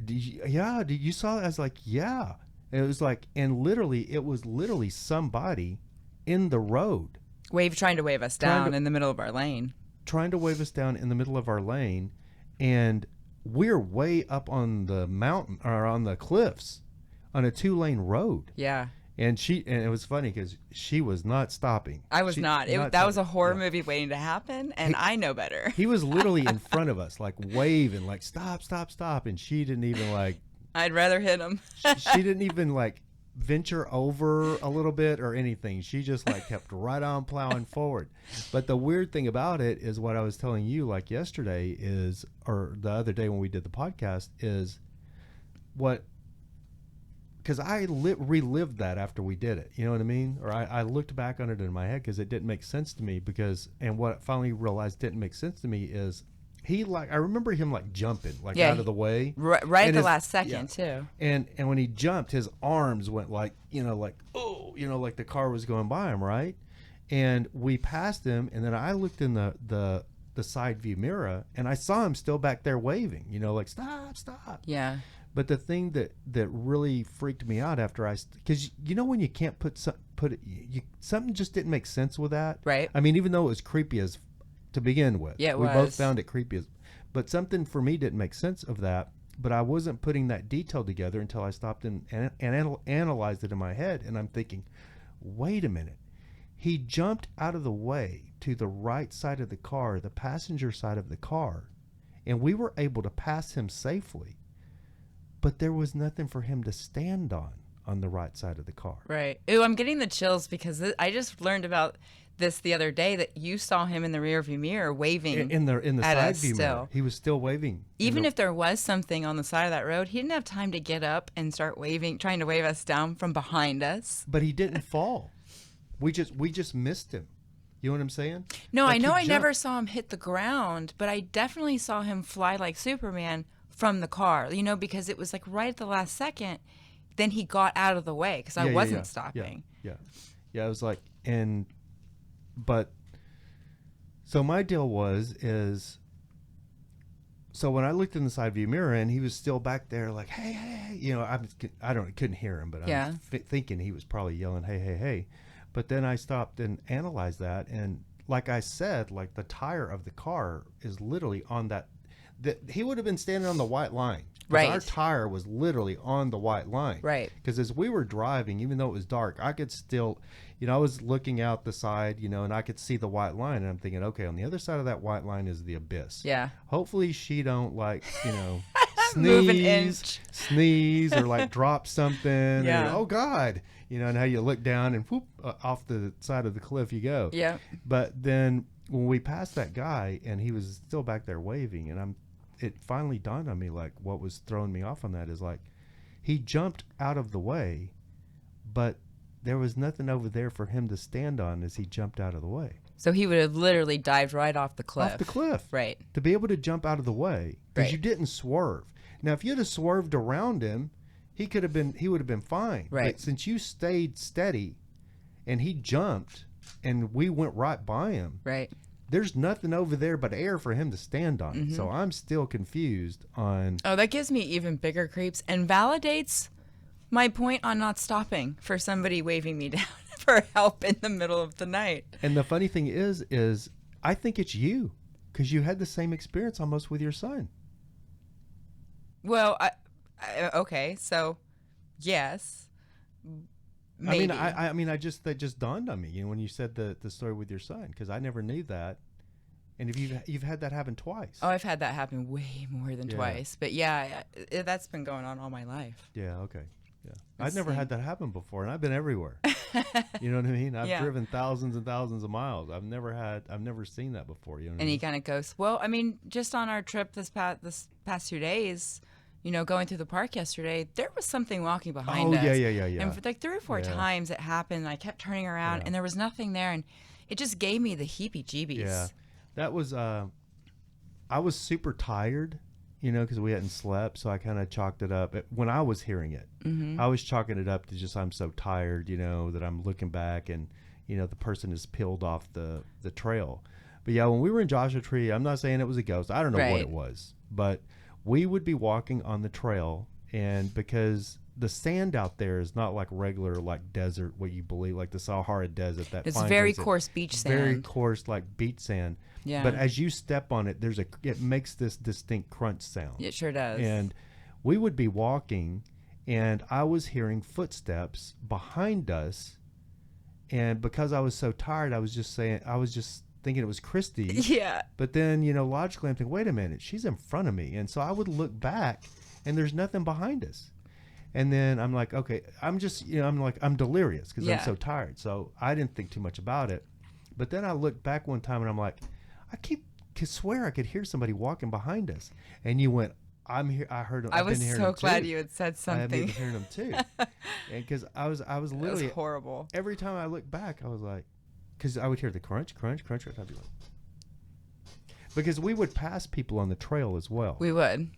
did you saw it? I was like, yeah. And it was like, and it was literally somebody in the road. Trying to wave us down in the middle of our lane. Trying to wave us down in the middle of our lane. And we're way up on the mountain, or on the cliffs, on a 2-lane road. Yeah. And it was funny because she was not stopping. I was not. That was a horror movie waiting to happen, and I know better. He was literally in front of us, like waving, like stop, and she didn't even like. I'd rather hit him. She didn't even like venture over a little bit or anything. She just like kept right on plowing forward. But the weird thing about it is what I was telling you like yesterday or the other day when we did the podcast is because I relived that after we did it. You know what I mean? Or I looked back on it in my head because it didn't make sense to me and what I finally realized didn't make sense to me is I remember him like jumping like out of the way. Right at the last second too. And when he jumped, his arms went like, like the car was going by him, right? And we passed him, and then I looked in the side view mirror, and I saw him still back there waving, like stop. Yeah. But the thing that really freaked me out because when you can't something just didn't make sense with that. Right. I mean, even though it was creepy as to begin with. Yeah, we both found it creepy but something for me didn't make sense of that. But I wasn't putting that detail together until I stopped and analyzed it in my head, and I'm thinking, wait a minute. He jumped out of the way to the right side of the car, the passenger side of the car, and we were able to pass him safely. But there was nothing for him to stand on the right side of the car. Right. Ooh, I'm getting the chills because I just learned about this the other day, that you saw him in the rearview mirror waving In the at side us view mirror. still. He was still waving. Even if there was something on the side of that road, he didn't have time to get up and start waving, trying to wave us down from behind us. But he didn't fall. We just missed him. You know what I'm saying? No, Like, I know he I never jumped. saw him hit the ground, but I definitely saw him fly like Superman from the car, because it was like right at the last second. Then he got out of the way because I wasn't stopping. Yeah. I was like, so my deal is, so when I looked in the side view mirror and he was still back there like, hey, couldn't hear him, but I was thinking he was probably yelling, hey. But then I stopped and analyzed that. And like I said, like the tire of the car is literally on that he would have been standing on the white line. Right. Our tire was literally on the white line. Right. Because as we were driving, even though it was dark, I could still, I was looking out the side, and I could see the white line. And I'm thinking, okay, on the other side of that white line is the abyss. Yeah. Hopefully she don't Move an inch. sneeze or like drop something. Yeah. Or, oh God. And how you look down and whoop, off the side of the cliff you go. Yeah. But then when we passed that guy and he was still back there waving, and it finally dawned on me, like, what was throwing me off on that is like, he jumped out of the way, but there was nothing over there for him to stand on as he jumped out of the way. So he would have literally dived right off the cliff. Off the cliff. Right. To be able to jump out of the way, because Right. you didn't swerve. Now, if you'd have swerved around him, he would have been fine. Right. But since you stayed steady and he jumped and we went right by him, Right. there's nothing over there but air for him to stand on. Mm-hmm. So I'm still confused on. Oh, that gives me even bigger creeps and validates my point on not stopping for somebody waving me down for help in the middle of the night. And the funny thing is I think it's you, because you had the same experience almost with your son. Well, okay, so yes. Maybe. I mean, that just dawned on me, when you said the story with your son, because I never knew that. And if you've had that happen twice. Oh, I've had that happen way more than twice. But yeah, that's been going on all my life. Yeah. Okay. Yeah. Let's I've never see. had that happen before, and I've been everywhere. You know what I mean? I've Yeah. driven thousands and thousands of miles. I've never seen that before. You know what I And he mean? kind of goes, well, I mean, just on our trip this past 2 days, going through the park yesterday, there was something walking behind us. Yeah. And for like 3 or 4 times it happened. And I kept turning around and there was nothing there. And it just gave me the heebie-jeebies. Yeah. That was, I was super tired, because we hadn't slept. So I kind of chalked it up. When I was hearing it, I was chalking it up to just, I'm so tired, that I'm looking back and, the person is peeled off the trail. But yeah, when we were in Joshua Tree, I'm not saying it was a ghost. I don't know what it was, but we would be walking on the trail, and because the sand out there is not like regular, like desert, what you believe, like the Sahara Desert. It's finds very us at coarse beach sand. Very coarse, like beach sand. Yeah. But as you step on it, it makes this distinct crunch sound. It sure does. And we would be walking, and I was hearing footsteps behind us, and because I was so tired, I was just thinking it was Kristi. Yeah. But then, logically I'm thinking, wait a minute, she's in front of me. And so I would look back and there's nothing behind us. And then I'm like, okay, I'm just, I'm delirious because I'm so tired. So I didn't think too much about it. But then I looked back one time and I'm like, could swear I could hear somebody walking behind us. And you went, I'm here. I heard him. I I've was been hearing so him glad too. you had said I've something. been hearing them too. Because I was That was literally horrible. every time I looked back, I was like, because I would hear the crunch, crunch, crunch. And I'd be like, because we would pass people on the trail as well. We would.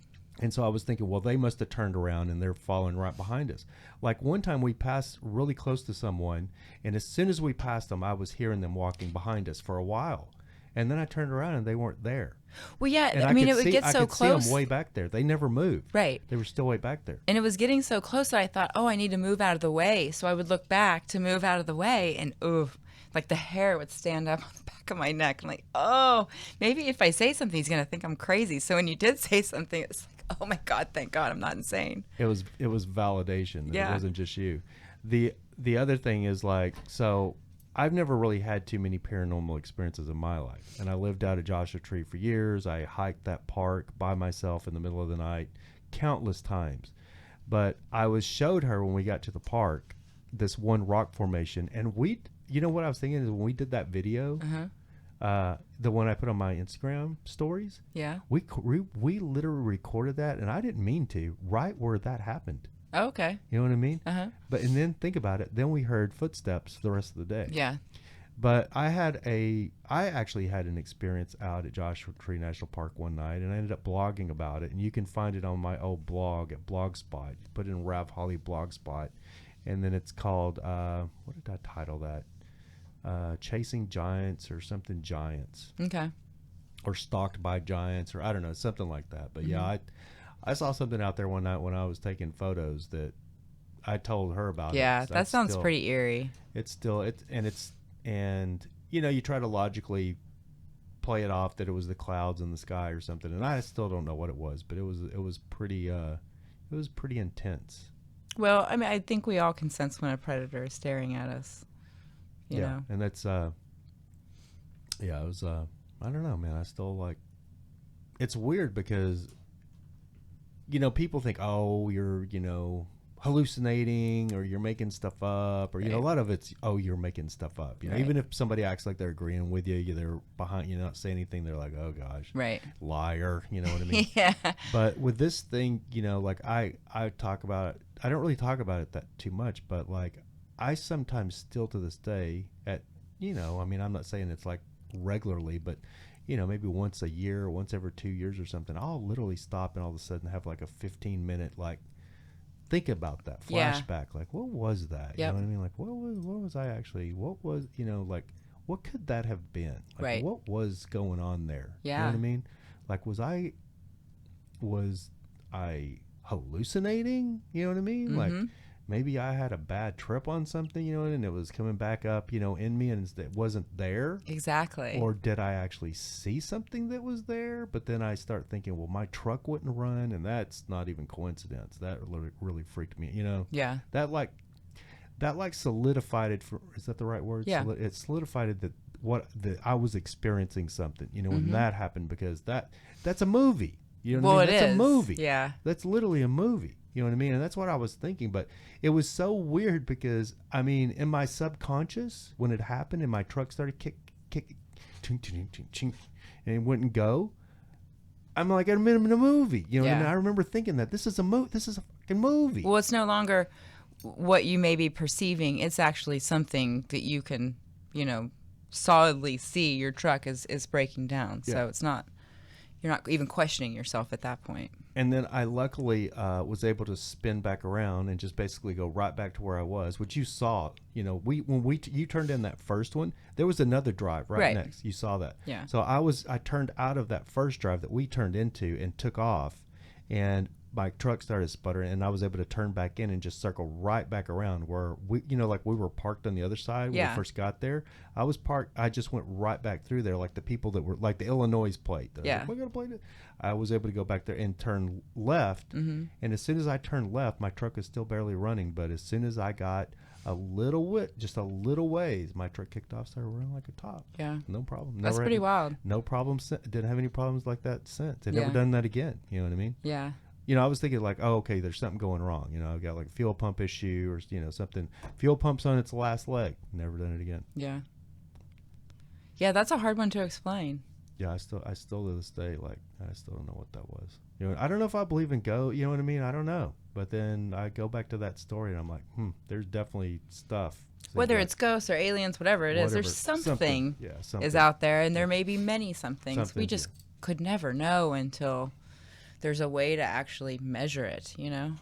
And so I was thinking, well, they must have turned around and they're following right behind us. Like one time we passed really close to someone, and as soon as we passed them, I was hearing them walking behind us for a while. And then I turned around and they weren't there. Well, yeah, And I mean, it would get I so could close. see them way back there. They never moved. Right. They were still way back there. And it was getting so close that I thought, oh, I need to move out of the way. So I would look back to move out of the way, and like the hair would stand up on the back of my neck. I'm like, oh, maybe if I say something, he's going to think I'm crazy. So when you did say something, it's like, oh my God, thank God I'm not insane. It was validation. Yeah. It wasn't just you. The other thing is like, so I've never really had too many paranormal experiences in my life. And I lived out at Joshua Tree for years. I hiked that park by myself in the middle of the night countless times. But I showed her when we got to the park this one rock formation. And you know what I was thinking is when we did that video, the one I put on my Instagram stories, we literally recorded that, and I didn't mean to, right where that happened. Oh, okay. You know what I mean? But and then think about it. Then we heard footsteps the rest of the day. Yeah. But I actually had an experience out at Joshua Tree National Park one night, and I ended up blogging about it. And you can find it on my old blog at Blogspot. You put it in Rav Holly Blogspot, and then it's called what did I title that? Chasing Giants or something Giants. Okay. Or Stalked by Giants, or I don't know, something like that. But yeah, I saw something out there one night when I was taking photos that I told her about. Yeah, it. that sounds pretty eerie. And you know, you try to logically play it off that it was the clouds in the sky or something, and I still don't know what it was, but it was pretty intense. Well, I mean, I think we all can sense when a predator is staring at us. You know? And that's it was I don't know, man. I still like. It's weird because, you know, people think, oh, you're, you know, hallucinating or you're making stuff up, or, you know, a lot of it's, oh, you're making stuff up. You know, even if somebody acts like they're agreeing with you, they're behind you, not saying anything, they're like, oh gosh, liar. You know what I mean? Yeah. But with this thing, you know, like I talk about it. I don't really talk about it that too much, but like I sometimes still to this day at, you know, I mean, I'm not saying it's like regularly, but, you know, maybe once a year or once every 2 years or something, I'll literally stop and all of a sudden have like a 15-minute, like, think about that flashback. Like, what was that? You know what I mean? Like, what was I actually, what was, you know, like, what could that have been? Like, what was going on there? Yeah. You know what I mean? Like, was I hallucinating? You know what I mean? Like, maybe I had a bad trip on something, you know, and it was coming back up, you know, in me, and it wasn't there. Exactly. Or did I actually see something that was there? But then I start thinking, well, my truck wouldn't run, and that's not even coincidence. That really freaked me, you know. Yeah. That solidified it. Is that the right word? Yeah. It solidified it that I was experiencing something, you know, when that happened, because that's a movie. You know what I mean? That's a movie. Yeah. That's literally a movie. You know what I mean? And that's what I was thinking. But it was so weird because, I mean, in my subconscious, when it happened and my truck started kick, ching, ching, ching, ching, and it wouldn't go, I'm like, I'm in a movie. You know what I mean? I remember thinking that this is a fucking movie. Well, it's no longer what you may be perceiving. It's actually something that you can, you know, solidly see your truck is breaking down. Yeah. So it's not, you're not even questioning yourself at that point. And then I luckily was able to spin back around and just basically go right back to where I was, which you saw. You know, you turned in that first one, there was another drive right next. You saw that. Yeah. So I turned out of that first drive that we turned into and took off, and my truck started sputtering, and I was able to turn back in and just circle right back around where we, you know, like we were parked on the other side when we first got there. I was parked. I just went right back through there, like the people that were like the Illinois plate. Like, we're gonna play it. I was able to go back there and turn left, and as soon as I turned left, my truck is still barely running. But as soon as I got just a little ways, my truck kicked off, started running like a top. Yeah, no problem. That's pretty wild. No problem. Didn't have any problems like that since. They've never done that again. You know what I mean? Yeah. You know, I was thinking like, oh, okay, there's something going wrong. You know, I've got like a fuel pump issue or, you know, something. Fuel pump's on its last leg. Never done it again. Yeah. Yeah, that's a hard one to explain. Yeah, I still to this day, like, I still don't know what that was. You know, I don't know if I believe in you know what I mean? I don't know. But then I go back to that story and I'm like, there's definitely stuff. Whether it's ghosts or aliens, whatever it is, there's something is out there, and there may be many somethings. We just could never know until there's a way to actually measure it, you know?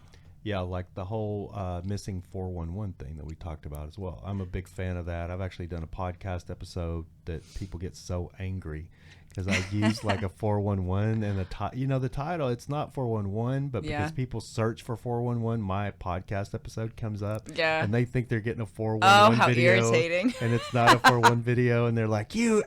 Yeah, like the whole missing 411 thing that we talked about as well. I'm a big fan of that. I've actually done a podcast episode that people get so angry because I used like a 411 and the title, it's not 411, but because people search for 411, my podcast episode comes up. Yeah. And they think they're getting a 411 video. Oh, how video. irritating. And it's not a 411 video. And they're like, you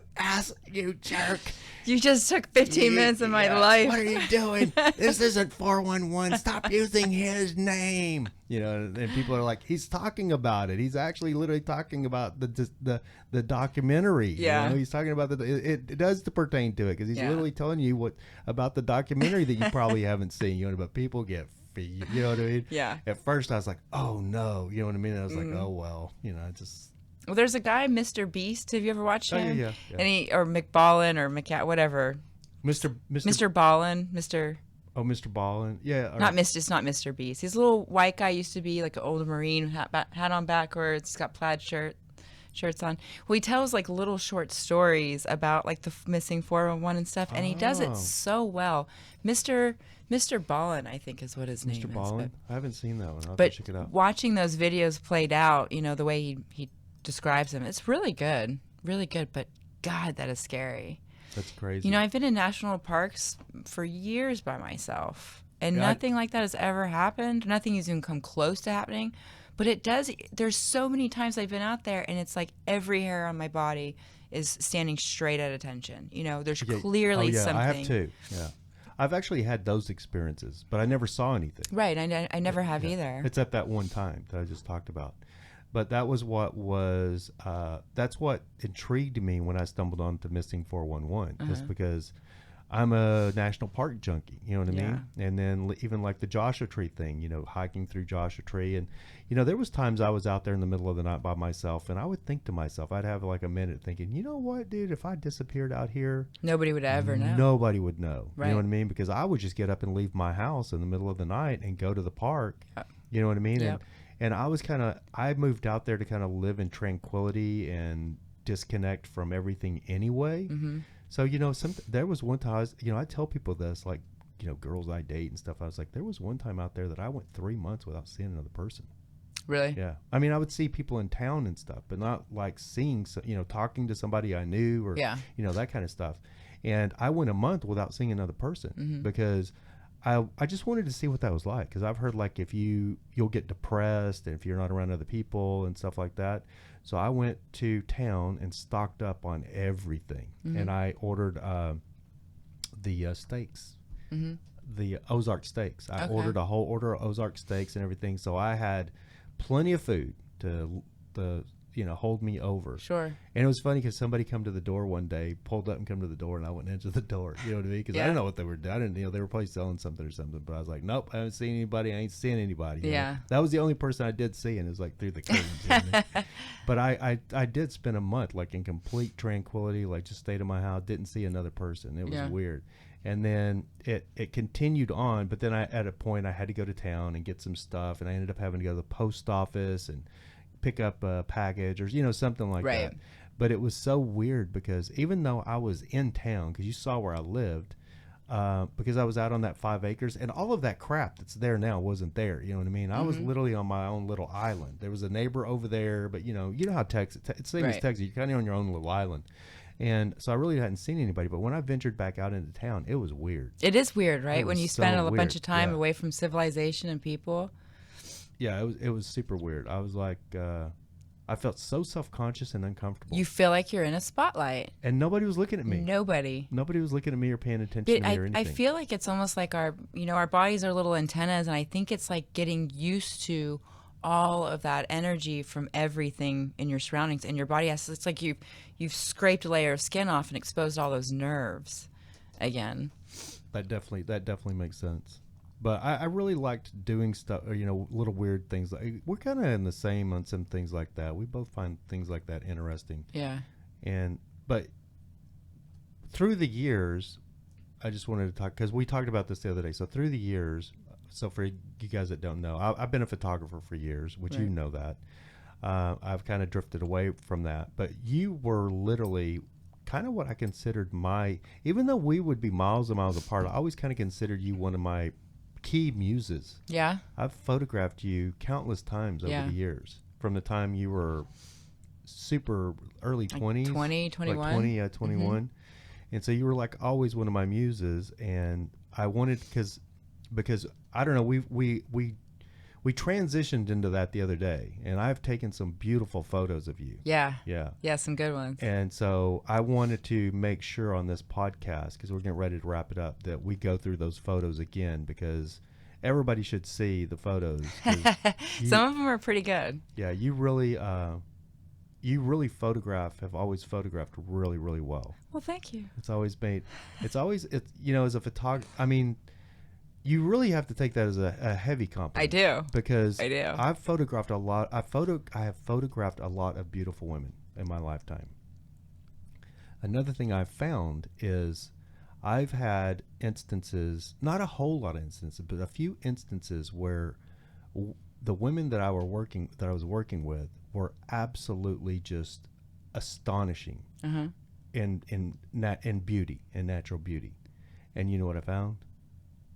jerk. You just took 15 minutes of my life. What are you doing? This isn't 411. Stop using his name. You know, and people are like, he's talking about it. He's actually literally talking about the documentary. Yeah. You know, he's talking about it does pertain to it because he's literally telling you what about the documentary that you probably haven't seen. You know, but people get, you know what I mean? Yeah. At first I was like, oh no, you know what I mean? And I was like, oh well, you know, just. Well, there's a guy, Mr. Beast. Have you ever watched him? Yeah. And or McBallin or whatever. Mr. Ballin, Mr. Oh, Mr. Ballin. Yeah. It's not Mr. Beast. He's a little white guy, used to be like an old Marine, hat on backwards. He's got plaid shirts on. Well, he tells like little short stories about like the missing 411 and stuff, and he does it so well. Mr. Ballin, I think is what his name is. Mr. Ballin? I haven't seen that one. I'll have But to check it out. watching those videos played out, you know, the way he describes them, it's really good. Really good, but God, that is scary. That's crazy. You know, I've been in national parks for years by myself, and nothing like that has ever happened. Nothing has even come close to happening, but it does. There's so many times I've been out there, and it's like every hair on my body is standing straight at attention. You know, there's clearly something. I have too. Yeah. I've actually had those experiences, but I never saw anything. Right, I never have either. It's at that one time that I just talked about. But that was that's what intrigued me when I stumbled onto Missing 411, just because I'm a national park junkie, you know what I mean? And then even like the Joshua Tree thing, you know, hiking through Joshua Tree. And, you know, there was times I was out there in the middle of the night by myself, and I would think to myself, I'd have like a minute thinking, you know what, dude, if I disappeared out here, Nobody would ever know. Nobody would know. Right. You know what I mean? Because I would just get up and leave my house in the middle of the night and go to the park. You know what I mean? Yep. And I was I moved out there to kind of live in tranquility and disconnect from everything anyway. Mm-hmm. So, you know, there was one time I tell people this, like, you know, girls I date and stuff. I was like, there was one time out there that I went 3 months without seeing another person. Really? Yeah. I mean, I would see people in town and stuff, but not like talking to somebody I knew or, you know, that kind of stuff. And I went a month without seeing another person because I just wanted to see what that was like, because I've heard like if you'll get depressed and if you're not around other people and stuff like that. So I went to town and stocked up on everything, and I ordered the steaks, the Ozark steaks. I ordered a whole order of Ozark steaks and everything, so I had plenty of food to hold me over. Sure. And it was funny because somebody come to the door one day, pulled up and come to the door, and I went into the door. You know what I mean? Because I didn't know what they were doing. I didn't, they were probably selling something or something. But I was like, nope, I haven't seen anybody. I ain't seeing anybody. You know? That was the only person I did see, and it was like through the curtains. You know what I mean? But I did spend a month like in complete tranquility, like just stayed in my house, didn't see another person. It was weird. And then it continued on, but then at a point I had to go to town and get some stuff, and I ended up having to go to the post office and pick up a package or something like that. But it was so weird because even though I was in town, because you saw where I lived, because I was out on that 5 acres, and all of that crap that's there now wasn't there. You know what I mean? I was literally on my own little island. There was a neighbor over there, but you know how Texas, it's the same as Texas. You're kind of on your own little island. And so I really hadn't seen anybody, but when I ventured back out into town, it was weird. It is weird, right? When you spend a bunch of time Yeah. away from civilization and people. Yeah, it was super weird. I was like, I felt so self-conscious and uncomfortable. You feel like you're in a spotlight. And nobody was looking at me. Nobody was looking at me or paying attention But to me or anything. I feel like it's almost like our bodies are little antennas, and I think it's like getting used to all of that energy from everything in your surroundings, and your body it's like you've scraped a layer of skin off and exposed all those nerves again. That definitely makes sense. But I really liked doing stuff, little weird things. We're kind of in the same on some things like that. We both find things like that interesting. Yeah. But through the years, I just wanted to talk, because we talked about this the other day. So through the years, so for you guys that don't know, I've been a photographer for years, which you know that. I've kind of drifted away from that. But you were literally kind of what I considered even though we would be miles and miles apart, I always kind of considered you one of my key muses. Yeah. I've photographed you countless times over the years, from the time you were super early 20s, 20, 21. Like 20, 21. And so you were like always one of my muses, and I wanted, because I don't know, we we transitioned into that the other day, and I've taken some beautiful photos of you. Yeah. Yeah. Yeah, some good ones. And so I wanted to make sure on this podcast, because we're getting ready to wrap it up, that we go through those photos again, because everybody should see the photos. Some of them are pretty good. Yeah, you really have always photographed really, really well. Well, thank you. As a photographer, I mean, you really have to take that as a heavy compliment. I do. Because I do. I've photographed a lot. I have photographed a lot of beautiful women in my lifetime. Another thing I've found is I've had instances, not a whole lot of instances, but a few instances where the women that I was working with were absolutely just astonishing in beauty, in natural beauty. And you know what I found?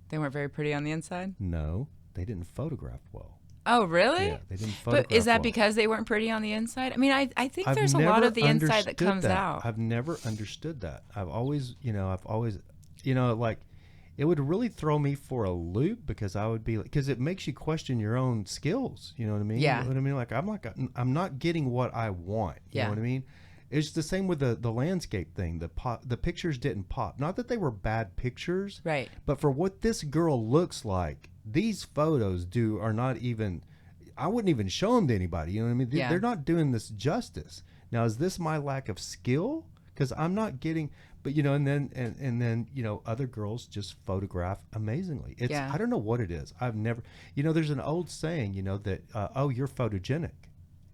They weren't very pretty on the inside? No, they didn't photograph well. Oh, really? Yeah, they didn't photograph But is that well. because they weren't pretty on the inside? I mean, I think I've there's a lot never of the inside that understood comes that. out. I've never understood that. I've always, like, it would really throw me for a loop, because I would be like, because it makes you question your own skills. You know what I mean? Yeah. You know what I mean? Like, I'm not getting what I want. You know what I mean? It's the same with the landscape thing. The pictures didn't pop. Not that they were bad pictures, Right. but for what this girl looks like, these photos are not even. I wouldn't even show them to anybody. You know what I mean? Yeah. They're not doing this justice. Now, is this my lack of skill? Because I'm not getting. But and then other girls just photograph amazingly. It's I don't know what it is. I've never. There's an old saying. That you're photogenic.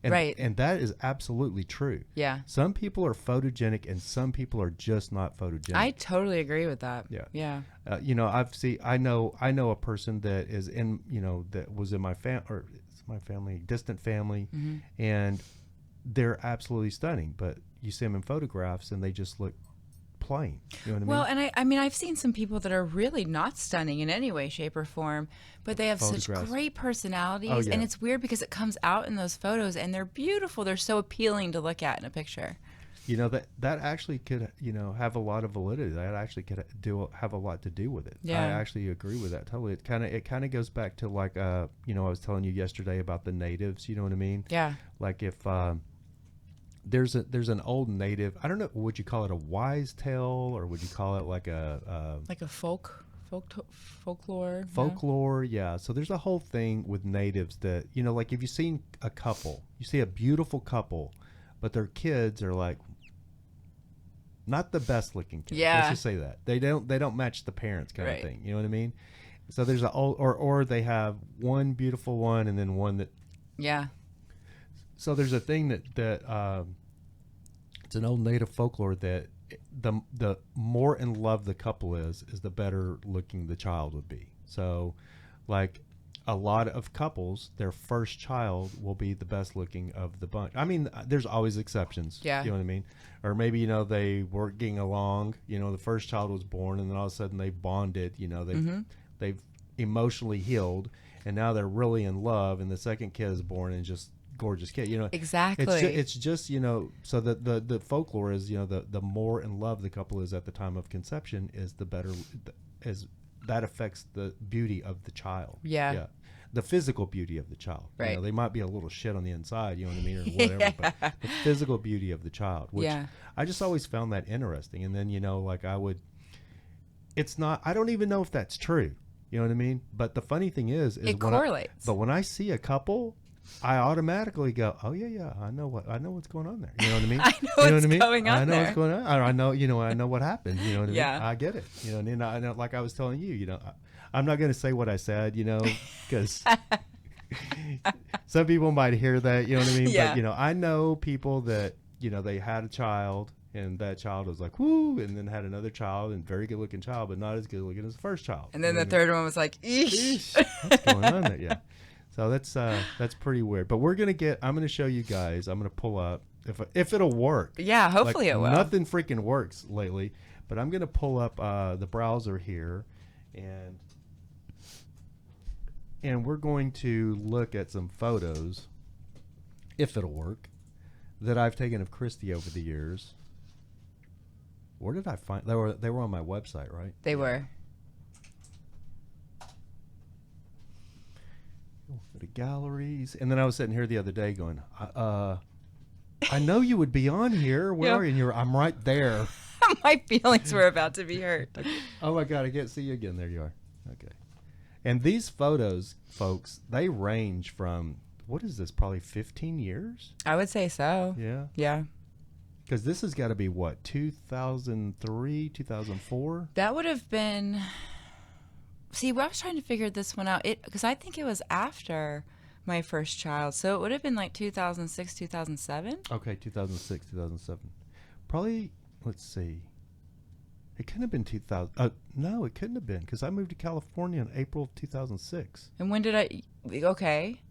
And, right. And that is absolutely true. Yeah. Some people are photogenic and some people are just not photogenic. I totally agree with that. Yeah. Yeah. I know a person that is in, that was in my family, distant family, and they're absolutely stunning, but you see them in photographs and they just look plain. You know what I mean? Well, and I mean, I've seen some people that are really not stunning in any way, shape, or form, but they have such great personalities. And it's weird because it comes out in those photos and they're beautiful. They're so appealing to look at in a picture. That actually could, have a lot of validity. That actually could have a lot to do with it. Yeah. I actually agree with that totally. It kind of goes back to like, I was telling you yesterday about the natives. You know what I mean? Yeah. Like if there's an old native. I don't know. Would you call it a wise tale, or would you call it like a folklore? Folklore, yeah. So there's a whole thing with natives that like if you've seen a couple, you see a beautiful couple, but their kids are like not the best looking kids. Yeah. Let's just say that they don't match the parents kind of thing. You know what I mean? So there's or they have one beautiful one and then one that. Yeah. So there's a thing that it's an old native folklore that the more in love the couple is the better looking the child would be. So like a lot of couples, their first child will be the best looking of the bunch. I mean, there's always exceptions. Yeah. You know what I mean? Or maybe, they were getting along, the first child was born and then all of a sudden they bonded, they've emotionally healed and now they're really in love and the second kid is born and just gorgeous kid. Exactly. It's just so the folklore is the more in love the couple is at the time of conception is the better, as that affects the beauty of the child. Yeah. The physical beauty of the child. Right. They might be a little shit on the inside, you know what I mean, or whatever, but the physical beauty of the child, which I just always found that interesting. And then like I don't even know if that's true. You know what I mean? But the funny thing is it correlates. When I see a couple, I automatically go, oh yeah, I know what's going on there. You know what I mean? I know what's going on I know there. what's going on. I know what happened. You know what I mean? Yeah. I get it. And I know, like I was telling you, I'm not going to say what I said, because some people might hear that, you know what I mean? Yeah. But I know people that they had a child. And that child was like, woo, and then had another child, and very good looking child, but not as good looking as the first child. And then the third one was like, eesh. What's going on there? Yeah. So that's pretty weird. But I'm gonna show you guys. I'm gonna pull up if it'll work. Yeah, hopefully it will. Nothing freaking works lately, but I'm gonna pull up the browser here, and we're going to look at some photos, if it'll work, that I've taken of Kristi over the years. Where did I find they were on my website, right? They were. Go to galleries. And then I was sitting here the other day going, I know you would be on here. Where are you? And I'm right there. My feelings were about to be hurt. Oh my God, I can't see you again. There you are. Okay. And these photos, folks, they range from, what is this, probably 15 years? I would say so. Yeah. Yeah. Because this has got to be, what, 2003, 2004? That would have been... See, I was trying to figure this one out. Because I think it was after my first child. So it would have been like 2006, 2007. Okay, 2006, 2007. Probably, let's see. It couldn't have been 2000. No, it couldn't have been because I moved to California in April of 2006. And when did I... Okay.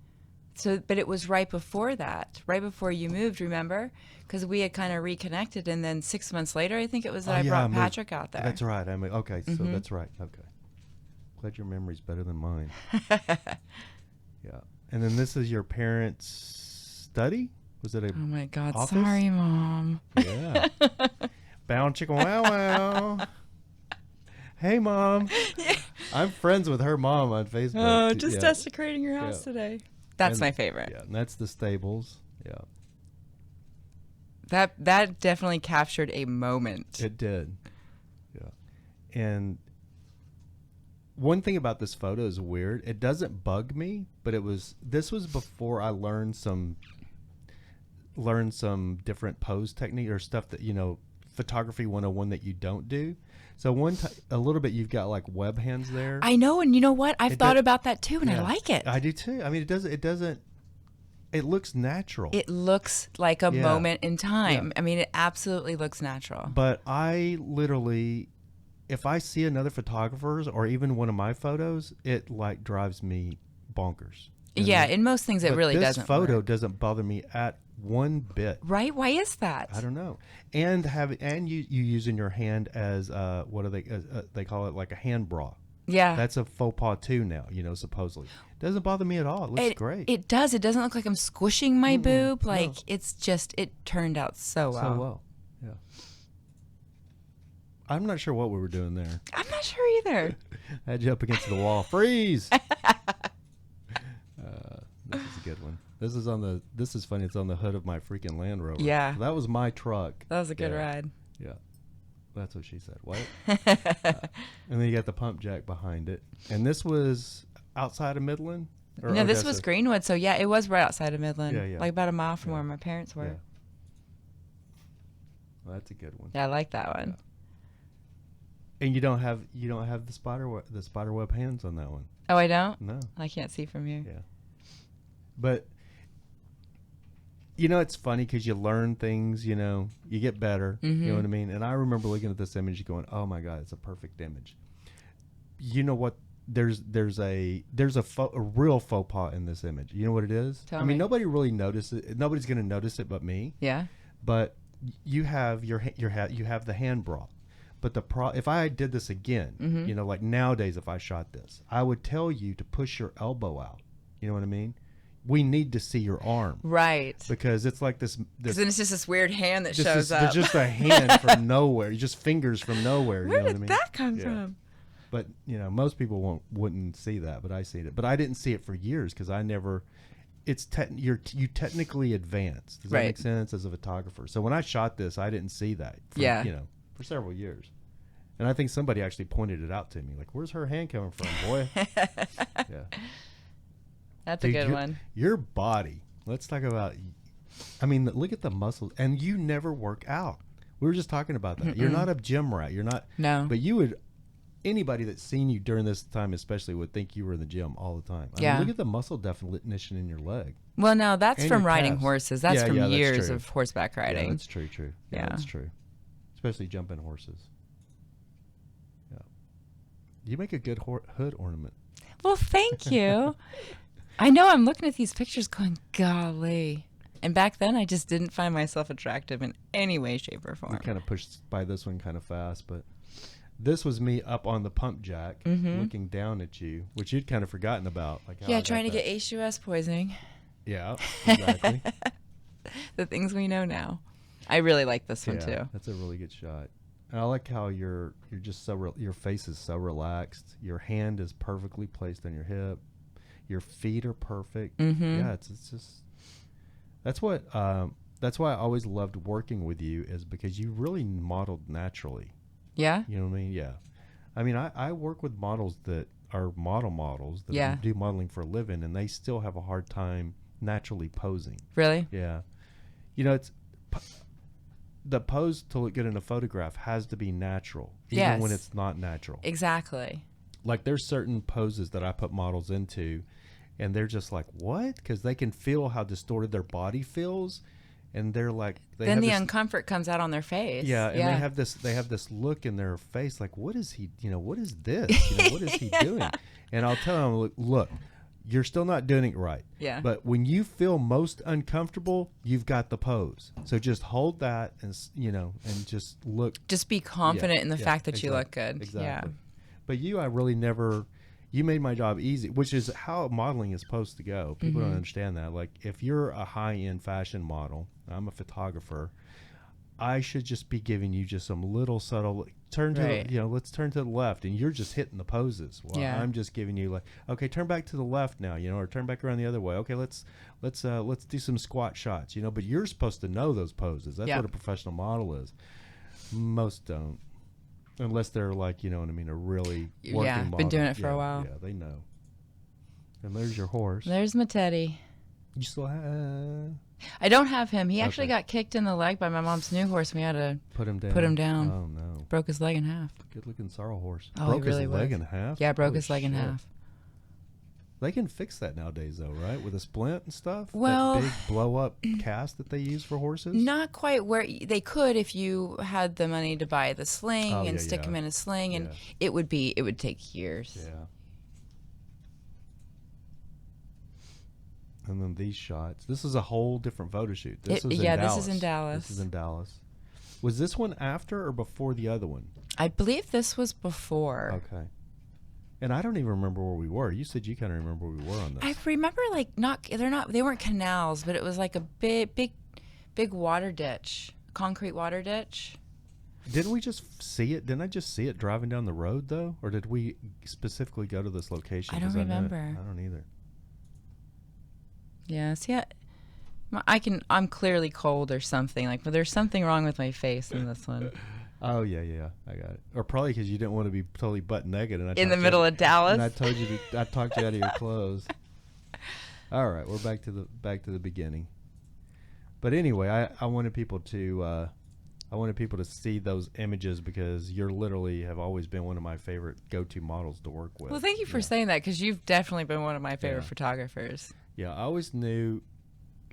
So, but it was right before that. Right before you moved, remember? Because we had kind of reconnected. And then 6 months later, I think it was that I brought Patrick out there. That's right. I mean, okay, so that's right. Okay. Glad your memory's better than mine. Yeah. And then this is your parents' study? Was it a Oh my God, office? sorry, Mom. Yeah. Bound chicken wow wow. Hey, Mom. I'm friends with her mom on Facebook. Oh, just desecrating your house today. That's my favorite. Yeah, and that's the stables. Yeah. That definitely captured a moment. It did. Yeah. And one thing about this photo is weird. It doesn't bug me, but this was before I learned some different pose technique or stuff that, photography 101 that you don't do. So a little bit you've got like web hands there. I know, and you know what? I've thought about that too, and I like it. I do too. I mean, it looks natural. It looks like a moment in time. Yeah. I mean, it absolutely looks natural. But I literally, if I see another photographer's or even one of my photos, it like drives me bonkers. Yeah, in most things it really doesn't. This photo doesn't bother me at one bit. Right? Why is that? I don't know. And you using your hand as what do they call it, like a hand bra. Yeah. That's a faux pas too now, supposedly. Doesn't bother me at all. It looks great. It does. It doesn't look like I'm squishing my boob. Like it's just, it turned out so well. So well. Yeah. I'm not sure what we were doing there. I'm not sure either. I had you up against the wall. Freeze. This is a good one. This is funny. It's on the hood of my freaking Land Rover. Yeah. So that was my truck. That was a good ride. Yeah. That's what she said. What? And then you got the pump jack behind it. And this was outside of Midland? No, this was Greenwood. So yeah, it was right outside of Midland. Yeah. Like about a mile from where my parents were. Yeah. Well, that's a good one. Yeah, I like that one. Yeah. And you don't have the spider web hands on that one. Oh, I don't? No. I can't see from here. Yeah. But it's funny because you learn things, you get better, you know what I mean? And I remember looking at this image going, oh my God, it's a perfect image. You know what? There's a real faux pas in this image. You know what it is? Tell I mean, me. nobody really noticed it. Nobody's going to notice it but me. Yeah. But you have you have the hand bra. But if I did this again, like nowadays, if I shot this, I would tell you to push your elbow out. You know what I mean? We need to see your arm. Right. Because it's like this. Because then it's just this weird hand that shows up. There's just a hand from nowhere. Just fingers from nowhere. Where you know did what I mean? that come from? But most people wouldn't see that, but I seen it. But I didn't see it for years because I never. You technically advanced. Does that make sense as a photographer? So when I shot this, I didn't see that. For several years, and I think somebody actually pointed it out to me. Like, where's her hand coming from, boy? Yeah. That's a good one. Your body. Let's talk about. I mean, look at the muscles, and you never work out. We were just talking about that. You're not a gym rat. You're not. No. But you would. Anybody that's seen you during this time, especially, would think you were in the gym all the time. I mean, look at the muscle definition in your leg. Well, no, that's and from your riding calves. horses. That's from that's years true. of horseback riding. Yeah, that's true. Yeah, that's true. Especially jumping horses. Yeah. You make a good hood ornament. Well, thank you. I know I'm looking at these pictures going, golly. And back then, I just didn't find myself attractive in any way, shape, or form. We kind of pushed by this one kind of fast, but this was me up on the pump jack looking down at you, which you'd kind of forgotten about. Like how trying to get H2S poisoning. Yeah, exactly. The things we know now. I really like this one, too. That's a really good shot. And I like how you're just your face is so relaxed. Your hand is perfectly placed on your hip. Your feet are perfect. Mm-hmm. Yeah, it's just that's what that's why I always loved working with you, is because you really modeled naturally. Yeah. You know what I mean? Yeah. I mean, I work with models that are models that Yeah. do modeling for a living, and they still have a hard time naturally posing. Really? Yeah. You know, the pose to look good in a photograph has to be natural, even when Yes. it's not natural. Exactly. Like, there's certain poses that I put models into, and they're just like, what? Because they can feel how distorted their body feels, and they're like, Then the uncomfort comes out on their face. yeah, and they have this look in their face, like, what is he? You know, what is this? You know, what is he doing? And I'll tell them, look, you're still not doing it right. Yeah. But when you feel most uncomfortable, you've got the pose. So just hold that, and and just look. Just be confident in the fact that exactly, you look good. Exactly. Yeah. But I really never. You made my job easy, which is how modeling is supposed to go. People don't understand that. Like, if you're a high-end fashion model, I'm a photographer, I should just be giving you just some little subtle turn to Right. let's turn to the left, and you're just hitting the poses. Well, Yeah. I'm just giving you, like, okay, turn back to the left now, or turn back around the other way. Okay, let's do some squat shots, but you're supposed to know those poses. That's Yeah. what a professional model is. Most don't. Unless they're like, you know what I mean, a really working Yeah, model. been doing it for a Yeah, while. Yeah, they know. And there's your horse. There's my teddy. You still have I don't have him. He actually Okay. got kicked in the leg by my mom's new horse. We had to put him down. Put him down. Oh no, broke his leg in half. good looking sorrel horse. Oh, broke he really his leg was. in half. Yeah, broke Holy his leg in shit. half. They can fix that nowadays, though, right? With a splint and stuff. Well- that big blow up cast that they use for horses. Not quite where they could if you had the money to buy the sling Oh, and yeah, stick yeah. him in a sling, and Yeah. it would take years. Yeah. And then these shots. This is a whole different photo shoot. This is in Yeah, Dallas. this is in Dallas. This is in Dallas. Was this one after or before the other one? I believe this was before. Okay. And I don't even remember where we were. You said you kind of remember where we were on this. I remember they weren't canals, but it was like a big water ditch, concrete water ditch. Didn't we just see it? Didn't I just see it driving down the road, though? Or did we specifically go to this location? I don't 'Cause know it. remember. I don't either. Yeah, see, I'm clearly cold or something, but there's something wrong with my face in this one. Oh, yeah. I got it. Or probably because you didn't want to be totally butt naked. And I In the talked middle you, of Dallas. And I told you I talked you out of your clothes. All right, we're back to the beginning. But anyway, I wanted people to see those images because you're literally have always been one of my favorite go-to models to work with. Well, thank you for Yeah. saying that, because you've definitely been one of my favorite Yeah. photographers. Yeah, I always knew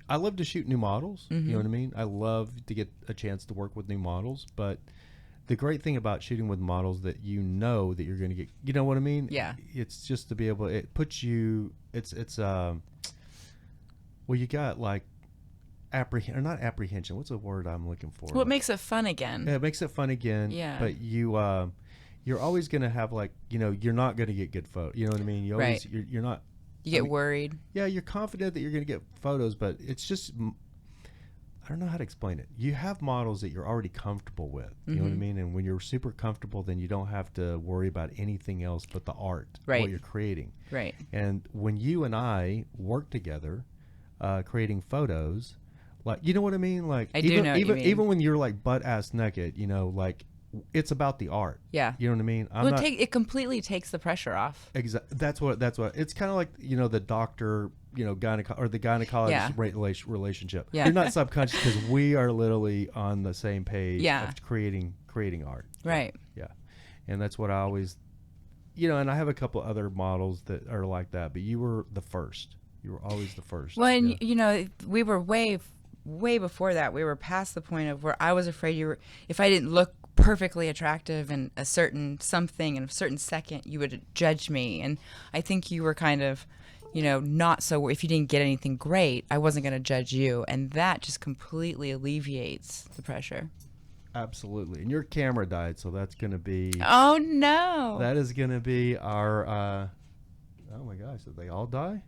I love to shoot new models. Mm-hmm. You know what I mean? I love to get a chance to work with new models, but the great thing about shooting with models that you know that you're going to get, you know what I mean? Yeah. It's just to be able, it puts you, well, you got like not apprehension. What's the word I'm looking for? Well, it makes it fun again. Yeah, it makes it fun again. Yeah. But you're always going to have you're not going to get good photos. You know what I mean? You always, Right. you're not. You get worried. Yeah, you're confident that you're going to get photos, but it's just, I don't know how to explain it. You have models that you're already comfortable with. You know what I mean? And when you're super comfortable, then you don't have to worry about anything else but the art, Right. what you're creating. Right. And when you and I work together, creating photos, you know what I mean? I do know what you mean. Even when you're butt ass naked, it's about the art. Yeah. You know what I mean? It completely takes the pressure off. That's what it's kind of like, the doctor, or the gynecologist Yeah. relationship. Yeah. You're not subconscious because we are literally on the same page Yeah. of creating art. Right. Yeah. And that's what I always, and I have a couple other models that are like that, but you were the first. You were always the first. Well, and, Yeah. we were way before that. We were past the point of where I was afraid if I didn't look perfectly attractive in a certain something in a certain second, you would judge me. And I think you were kind of, not so, if you didn't get anything great, I wasn't going to judge you. And that just completely alleviates the pressure. Absolutely. And your camera died, so that's going to be, Oh, no. that is going to be our, oh my gosh, did they all die?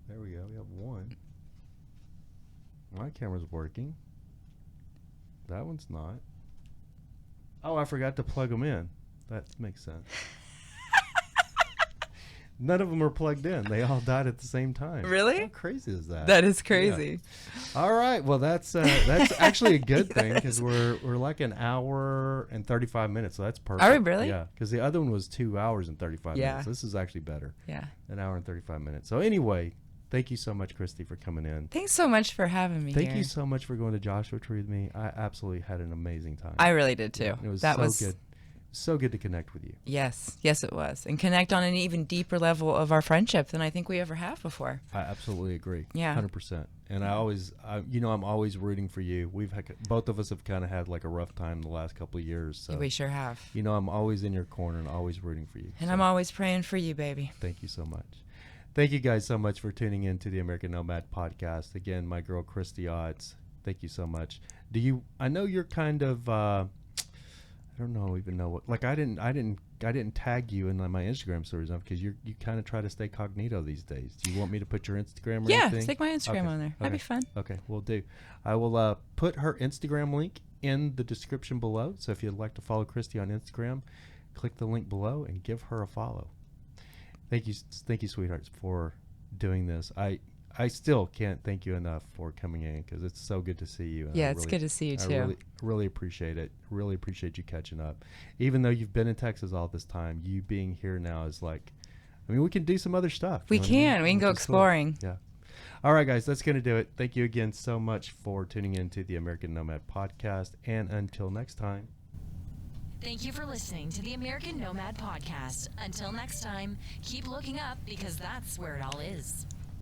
There we go. We have one. My camera's working. That one's not. Oh, I forgot to plug them in. That makes sense. None of them are plugged in. They all died at the same time. Really? How crazy is that? That is crazy. Yeah. All right. Well, that's actually a good thing because we're like an hour and 35 minutes. So that's perfect. Are we really? Yeah. Because the other one was 2 hours and 35 Yeah. minutes. This is actually better. Yeah. An hour and 35 minutes. So anyway, thank you so much, Kristi, for coming in. Thanks so much for having me Thank here. you so much for going to Joshua Tree with me. I absolutely had an amazing time. I really did too. Yeah, it was that so was good. So good to connect with you. Yes, it was, and connect on an even deeper level of our friendship than I think we ever have before. I absolutely agree. Yeah. 100%. And I'm always rooting for you. Both of us have kind of had like a rough time the last couple of years. So, We sure have. I'm always in your corner and always rooting for you. And So I'm always praying for you, baby. thank you so much. Thank you guys so much for tuning in to the American Nomad podcast. Again, my girl, Kristi Otts. Thank you so much. I know you're kind of, I don't know what, like I didn't tag you in my Instagram stories because you kind of try to stay cognito these days. Do you want me to put your Instagram or Yeah, anything? stick my Instagram Okay, on there. That'd be fun. Okay, we'll do. I will put her Instagram link in the description below. So if you'd like to follow Kristi on Instagram, click the link below and give her a follow. Thank you, sweethearts, for doing this. I still can't thank you enough for coming in because it's so good to see you. And Yeah, it's good to see you too. I really appreciate it. Really appreciate you catching up. Even though you've been in Texas all this time, you being here now is like, we can do some other stuff. We you know what I mean? can. We can go Which is cool. exploring. Yeah. All right, guys, that's going to do it. Thank you again so much for tuning in to the American Nomad podcast. And until next time. Thank you for listening to the American Nomad Podcast. Until next time, keep looking up because that's where it all is.